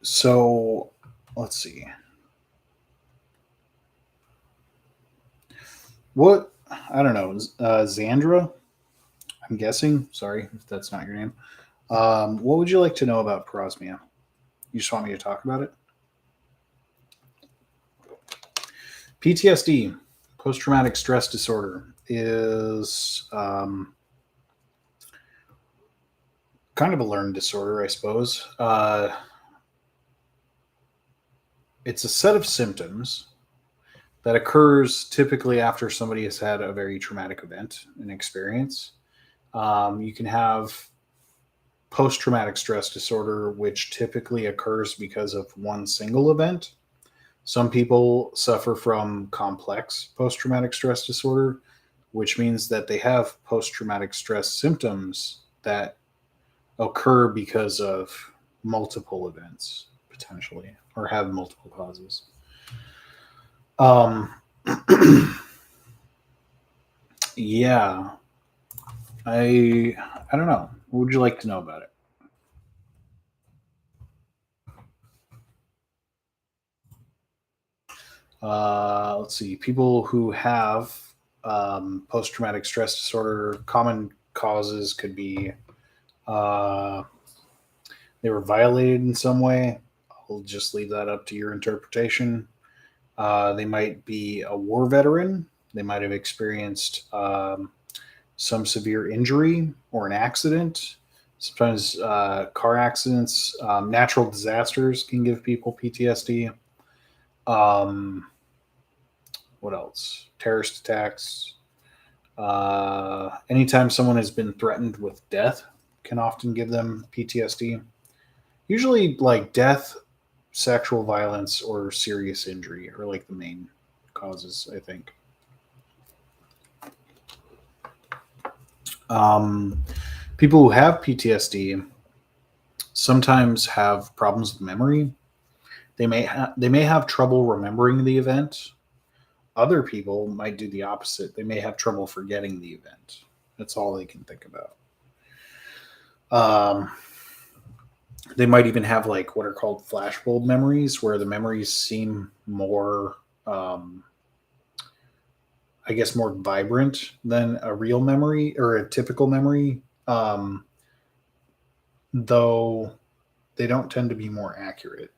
[SPEAKER 1] so let's see. What I don't know, Xandra. I'm guessing. Sorry if that's not your name. What would you like to know about parosmia? You just want me to talk about it? PTSD, post traumatic stress disorder, is kind of a learned disorder, I suppose. It's a set of symptoms that occurs typically after somebody has had a very traumatic event, an experience. You can have post traumatic stress disorder, which typically occurs because of one single event. Some people suffer from complex post traumatic stress disorder, which means that they have post traumatic stress symptoms that occur because of multiple events, potentially, or have multiple causes. Um, yeah, I don't know. What would you like to know about it? Let's see. People who have post traumatic stress disorder, common causes could be uh, they were violated in some way. I'll just leave that up to your interpretation. They might be a war veteran. They might have experienced some severe injury or an accident. Sometimes car accidents, natural disasters can give people PTSD. Um, what else? Terrorist attacks. Anytime someone has been threatened with death can often give them PTSD. Usually, like death, sexual violence, or serious injury are like the main causes, I think. Um, People who have PTSD sometimes have problems with memory. They may have trouble remembering the event. Other people might do the opposite. They may have trouble forgetting the event. That's all they can think about. Um, they might even have like what are called flashbulb memories, where the memories seem more, I guess, more vibrant than a real memory or a typical memory. Though they don't tend to be more accurate.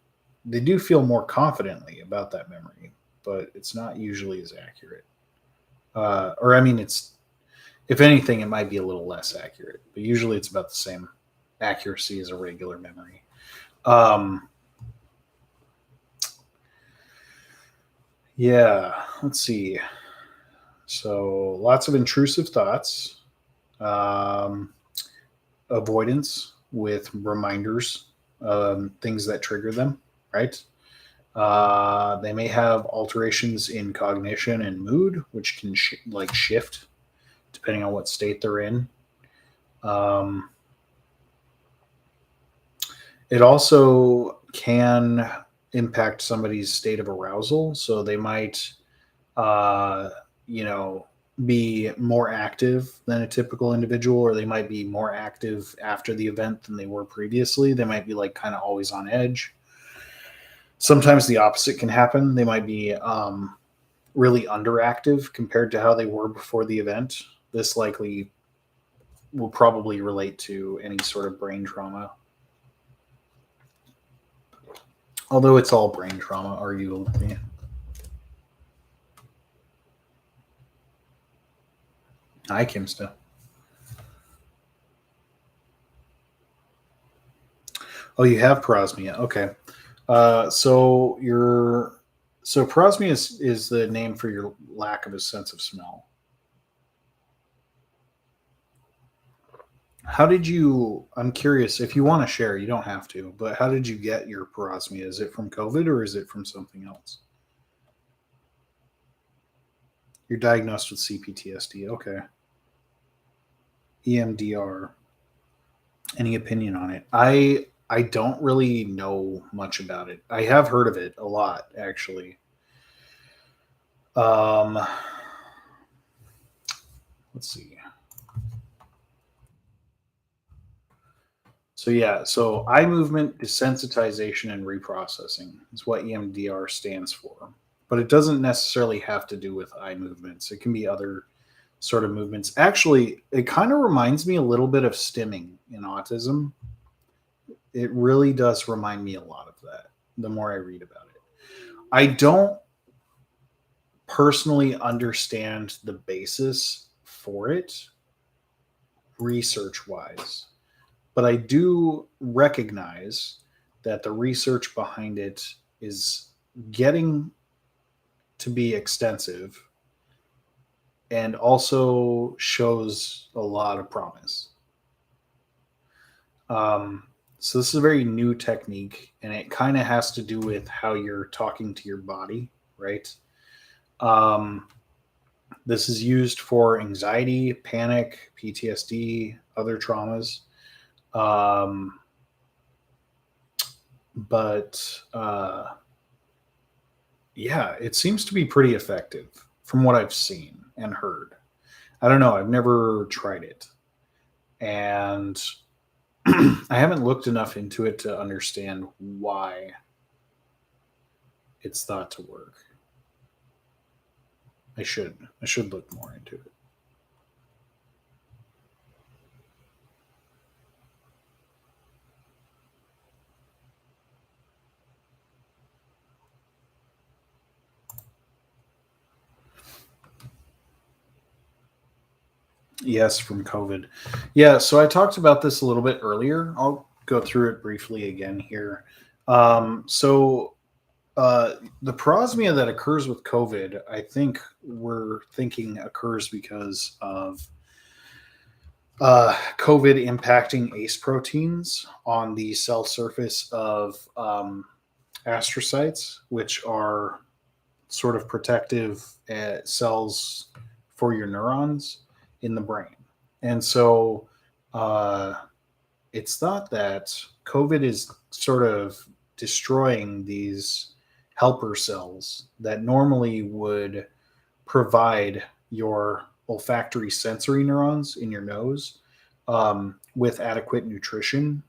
[SPEAKER 1] They do feel more confidently about that memory, but it's not usually as accurate. Or I mean, it's if anything, it might be a little less accurate, but usually it's about the same accuracy as a regular memory. Um, yeah, let's see. So lots of intrusive thoughts, um, avoidance, with reminders, things that trigger them, right? They may have alterations in cognition and mood, which can shift depending on what state they're in. Um, it also can impact somebody's state of arousal. So they might, uh, you know, be more active than a typical individual, or they might be more active after the event than they were previously. They might be like kind of always on edge. Sometimes the opposite can happen. They might be really underactive compared to how they were before the event. This likely will probably relate to any sort of brain trauma. Although it's all brain trauma, arguably. Hi, Kimsta. Oh, you have parosmia. Okay. So parosmia is the name for your lack of a sense of smell. How did you? I'm curious. If you want to share, you don't have to. But how did you get your parosmia? Is it from COVID or is it from something else? You're diagnosed with CPTSD. Okay. EMDR. Any opinion on it? I don't really know much about it. I have heard of it a lot, actually. Um, let's see. So yeah, so eye movement desensitization and reprocessing is what EMDR stands for. But it doesn't necessarily have to do with eye movements. It can be other sort of movements. Actually, it kind of reminds me a little bit of stimming in autism. It really does remind me a lot of that the more I read about it. I don't personally understand the basis for it research wise, but I do recognize that the research behind it is getting to be extensive and also shows a lot of promise. So this is a very new technique, and it kind of has to do with how you're talking to your body, right? Um, this is used for anxiety, panic, PTSD, other traumas. Um, but yeah, it seems to be pretty effective from what I've seen and heard. I don't know. I've never tried it. And I haven't looked enough into it to understand why it's thought to work. I should. I should look more into it. Yes, from COVID. Yeah, so I talked about this a little bit earlier. I'll go through it briefly again here. The parosmia that occurs with COVID, I think we're thinking occurs because of COVID impacting ACE proteins on the cell surface of astrocytes, which are sort of protective cells for your neurons in the brain. And so uh, it's thought that COVID is sort of destroying these helper cells that normally would provide your olfactory sensory neurons in your nose with adequate nutrition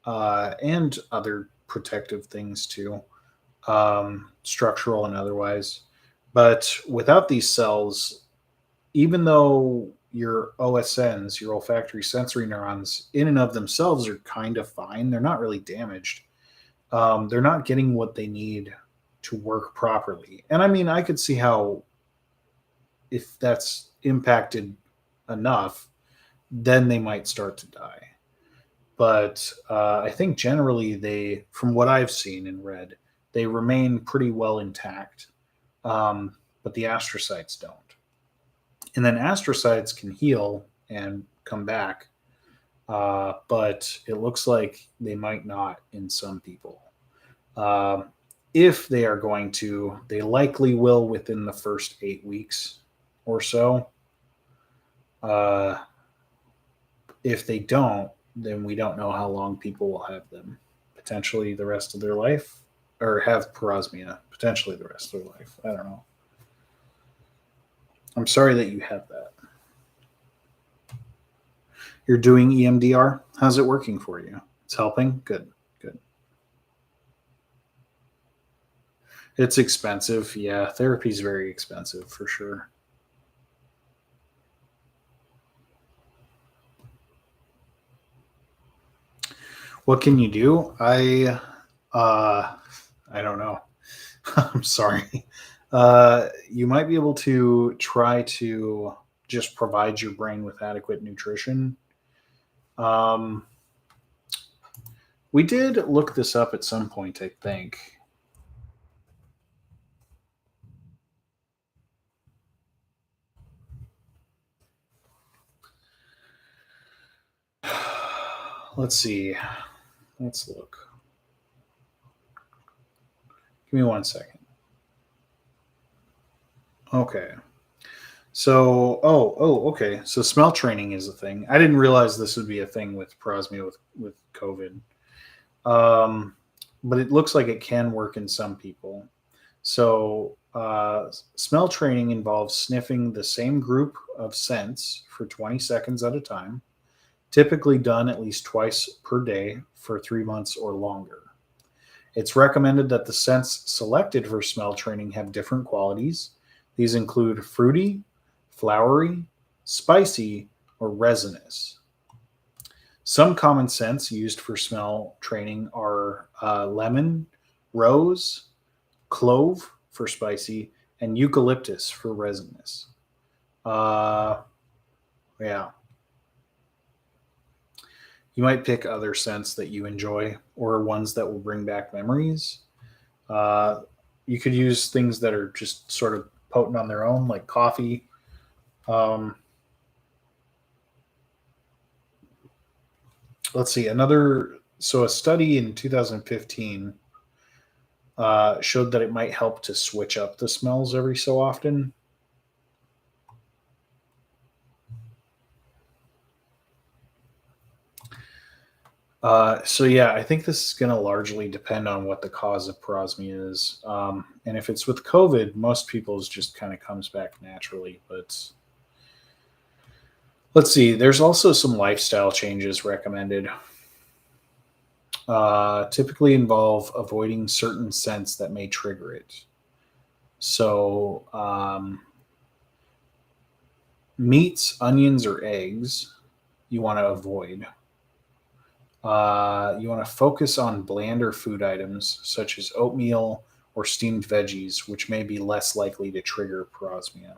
[SPEAKER 1] and other protective things too, structural and otherwise. But without these cells, even though your OSNs, your olfactory sensory neurons, in and of themselves are kind of fine, they're not really damaged. They're not getting what they need to work properly. And I mean, I could see how if that's impacted enough, then they might start to die. But I think generally from what I've seen and read, they remain pretty well intact. But the astrocytes don't. And then astrocytes can heal and come back. but it looks like they might not in some people. Um, if they are going to, they likely will within the first 8 weeks or so. Uh, if they don't, then we don't know how long people will have them. Potentially the rest of their life, or have parosmia potentially the rest of their life. I don't know. I'm sorry that you have that. You're doing EMDR. How's it working for you? It's helping. Good. Good. It's expensive. Yeah, therapy is very expensive for sure. What can you do? Uh I don't know. I'm sorry. You might be able to try to just provide your brain with adequate nutrition. Um, we did look this up at some point, I think. Let's see. Let's look. Give me 1 second. Okay. So, okay. So, smell training is a thing. I didn't realize this would be a thing with parosmia with COVID. Um, but it looks like it can work in some people. So, smell training involves sniffing the same group of scents for 20 seconds at a time, typically done at least twice per day for 3 months or longer. It's recommended that the scents selected for smell training have different qualities. These include fruity, flowery, spicy, or resinous. Some common scents used for smell training are lemon, rose, clove for spicy, and eucalyptus for resinous. Uh, yeah, you might pick other scents that you enjoy or ones that will bring back memories. Uh, you could use things that are just sort of potent on their own, like coffee. Um, let's see, another. So, a study in 2015 showed that it might help to switch up the smells every so often. So yeah, I think this is going to largely depend on what the cause of parosmia is, and if it's with COVID, most people's just kind of comes back naturally. But let's see, there's also some lifestyle changes recommended. Typically involve avoiding certain scents that may trigger it. So meats, onions, or eggs you want to avoid. You want to focus on blander food items such as oatmeal or steamed veggies, which may be less likely to trigger parosmia.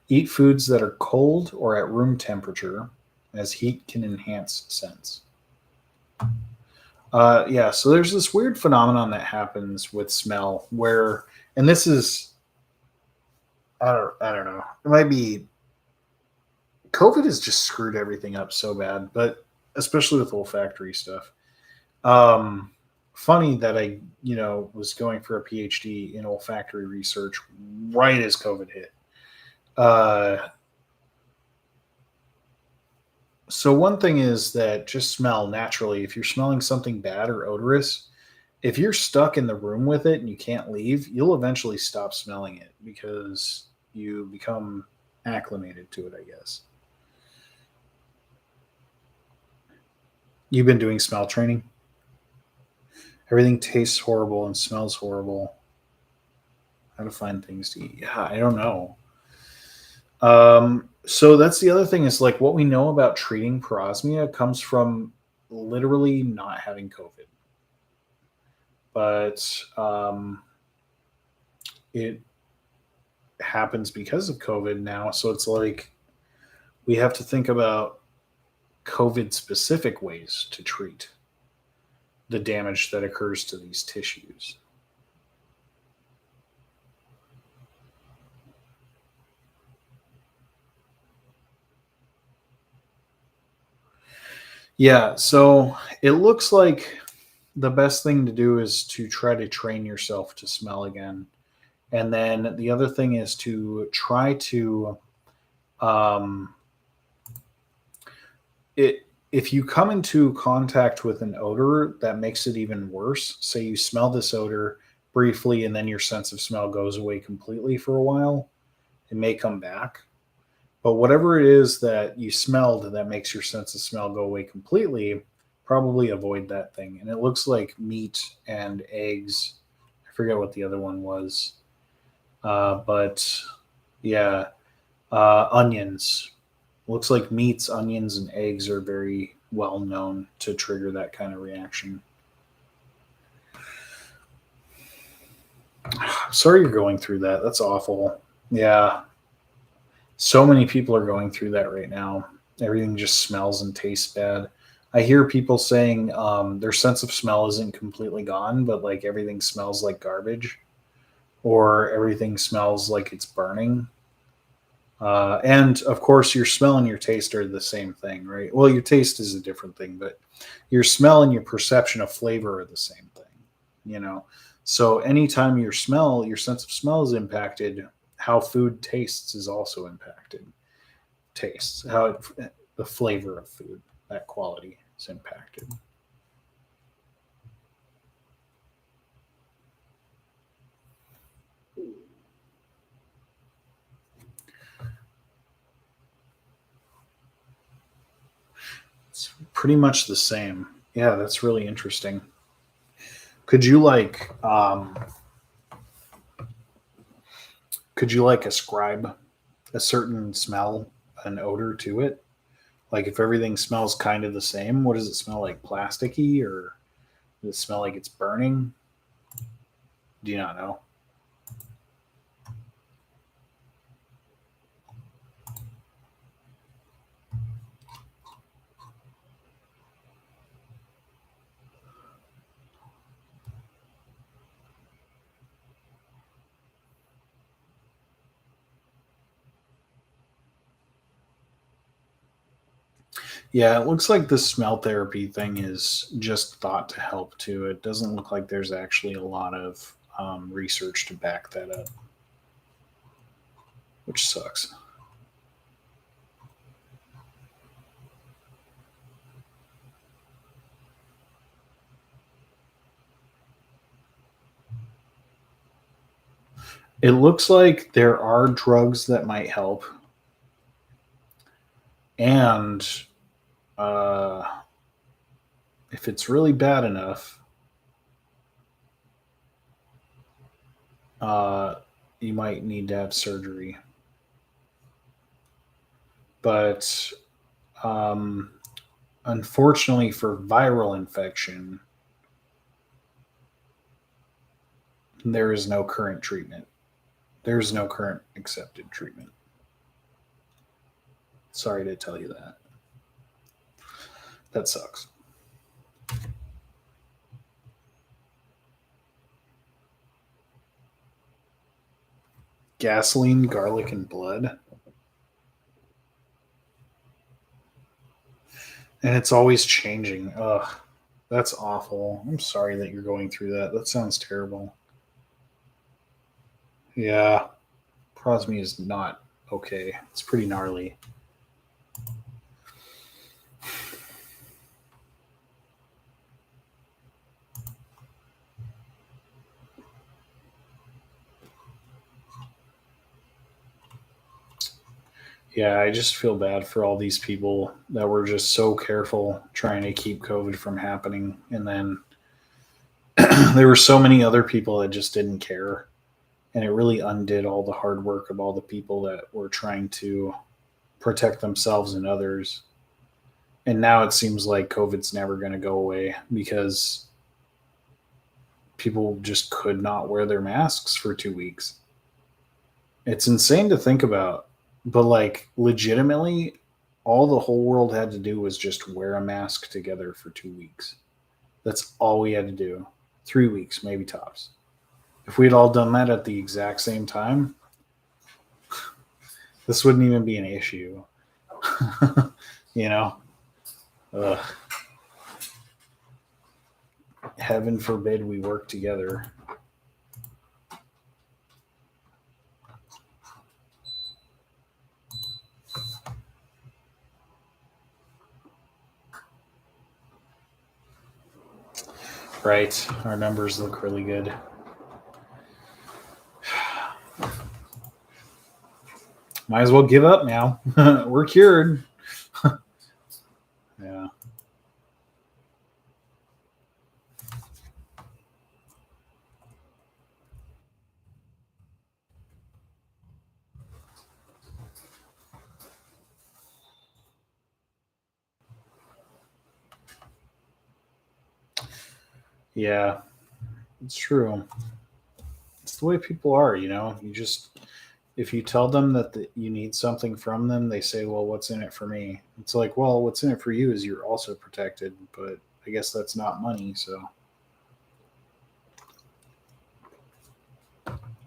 [SPEAKER 1] Eat foods that are cold or at room temperature, as heat can enhance scents. Yeah, so there's this weird phenomenon that happens with smell where, and this is, I don't know, it might be COVID has just screwed everything up so bad, but especially with olfactory stuff. Um, Funny that I was going for a PhD in olfactory research right as COVID hit. Uh, so one thing is that just smell naturally. If you're smelling something bad or odorous, if you're stuck in the room with it and you can't leave, you'll eventually stop smelling it because you become acclimated to it, I guess. You've been doing smell training. Everything tastes horrible and smells horrible. How to find things to eat? Yeah, I don't know. So that's the other thing is like what we know about treating parosmia comes from literally not having COVID, but it happens because of COVID now. So it's like we have to think about COVID specific ways to treat the damage that occurs to these tissues. Yeah, so it looks like the best thing to do is to try to train yourself to smell again. And then the other thing is to try to um, it if you come into contact with an odor that makes it even worse, say you smell this odor briefly and then your sense of smell goes away completely for a while, it may come back. But whatever it is that you smelled that makes your sense of smell go away completely, probably avoid that thing. And it looks like meat and eggs. I forget what the other one was. But yeah, onions. Looks like meats, onions, and eggs are very well known to trigger that kind of reaction. Sorry you're going through that. That's awful. Yeah. So many people are going through that right now. Everything just smells and tastes bad. I hear people saying their sense of smell isn't completely gone, but like everything smells like garbage or everything smells like it's burning. And of course, your smell and your taste are the same thing, right? Well, your taste is a different thing, but your smell and your perception of flavor are the same thing, you know? So anytime your sense of smell is impacted, how food tastes is also impacted. Tastes, the flavor of food, that quality is impacted. It's pretty much the same. Yeah, that's really interesting. Could you ascribe a certain smell, an odor to it? Like if everything smells kind of the same, what does it smell like? Plasticky or does it smell like it's burning? Do you not know? Yeah, it looks like the smell therapy thing is just thought to help too. It doesn't look like there's actually a lot of research to back that up, which sucks. It looks like there are drugs that might help, and uh, if it's really bad enough, uh, you might need to have surgery. But um, unfortunately, for viral infection, there is no current treatment. There is no current accepted treatment. Sorry to tell you that. That sucks. Gasoline, garlic, and blood. And it's always changing. Ugh, that's awful. I'm sorry that you're going through that. That sounds terrible. Yeah, Prosme is not okay. It's pretty gnarly. Yeah, I just feel bad for all these people that were just so careful trying to keep COVID from happening. And then there were so many other people that just didn't care. And it really undid all the hard work of all the people that were trying to protect themselves and others. And now it seems like COVID's never going to go away because people just could not wear their masks for 2 weeks. It's insane to think about, but like legitimately, all the whole world had to do was just wear a mask together for 2 weeks. That's all we had to do. 3 weeks, maybe tops. If we'd all done that at the exact same time, this wouldn't even be an issue. you know? Ugh. Heaven forbid we work together. Right. Our numbers look really good. Might as well give up now. We're cured. Yeah. Yeah. It's true. It's the way people are, you know. You just if you tell them that you need something from them, they say, "Well, what's in it for me?" It's like, "Well, what's in it for you is you're also protected, but I guess that's not money." So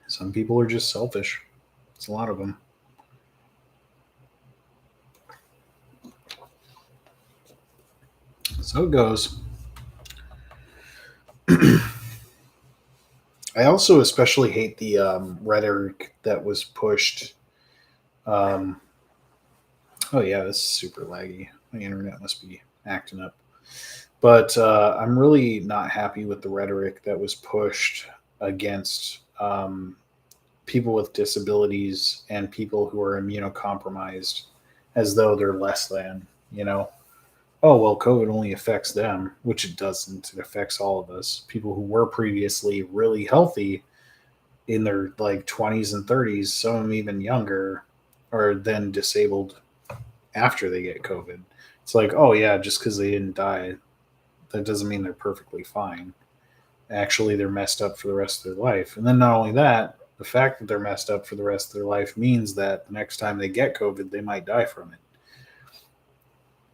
[SPEAKER 1] some people are just selfish. It's a lot of them. So it goes. I also especially hate the rhetoric that was pushed. Um, oh yeah, this is super laggy. My internet must be acting up. But I'm really not happy with the rhetoric that was pushed against people with disabilities and people who are immunocompromised, as though they're less than. You know, oh well, COVID only affects them, which it doesn't. It affects all of us. People who were previously really healthy in their like 20s and 30s, some of them even younger, are then disabled after they get COVID. It's like, oh yeah, just because they didn't die, that doesn't mean they're perfectly fine. Actually, they're messed up for the rest of their life. And then not only that, the fact that they're messed up for the rest of their life means that the next time they get COVID, they might die from it.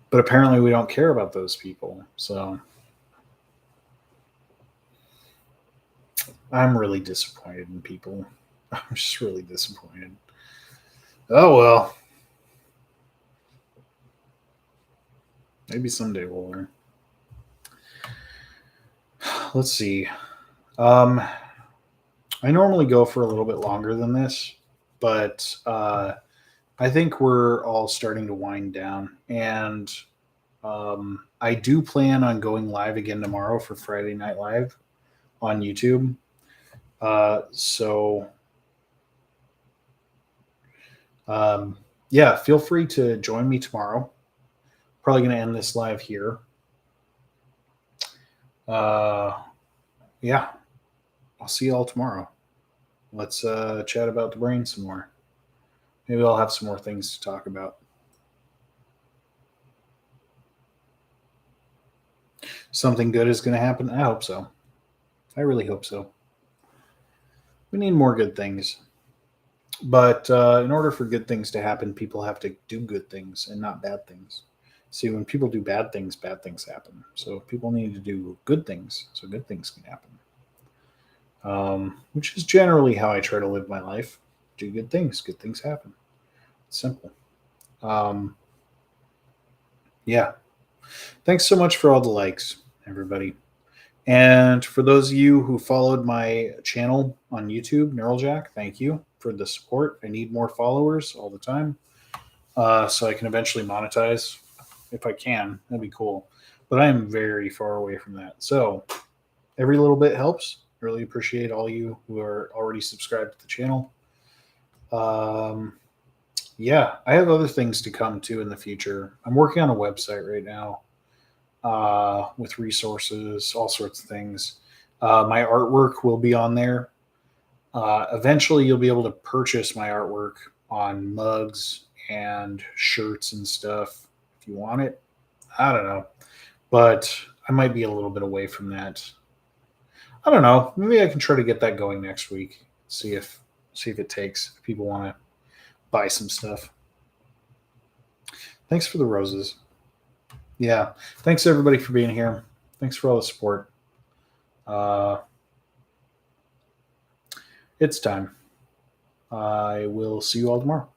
[SPEAKER 1] But apparently, we don't care about those people. So I'm really disappointed in people. I'm just really disappointed. Oh well, maybe someday we'll learn. Let's see. Um, I normally go for a little bit longer than this, but I think we're all starting to wind down. And I do plan on going live again tomorrow for Friday Night Live on YouTube. So, um, yeah, feel free to join me tomorrow. Probably going to end this live here. Uh, yeah, I'll see you all tomorrow. Let's chat about the brain some more. Maybe I'll have some more things to talk about. Something good is going to happen. I hope so. I really hope so. We need more good things. But in order for good things to happen, people have to do good things and not bad things. See, when people do bad things happen. So people need to do good things so good things can happen. Which is generally how I try to live my life. Do good things happen. It's simple. Um, yeah. Thanks so much for all the likes, everybody. And for those of you who followed my channel on YouTube, Neuraljack, thank you for the support. I need more followers all the time so I can eventually monetize if I can. That'd be cool. But I am very far away from that. So every little bit helps. Really appreciate all you who are already subscribed to the channel. Yeah, I have other things to come to in the future. I'm working on a website right now with resources, all sorts of things. My artwork will be on there. Eventually, you'll be able to purchase my artwork on mugs and shirts and stuff if you want it. I don't know, but I might be a little bit away from that. I don't know. Maybe I can try to get that going next week. See if it takes. If people want to buy some stuff. Thanks for the roses. Yeah. Thanks everybody for being here. Thanks for all the support. It's time. I will see you all tomorrow.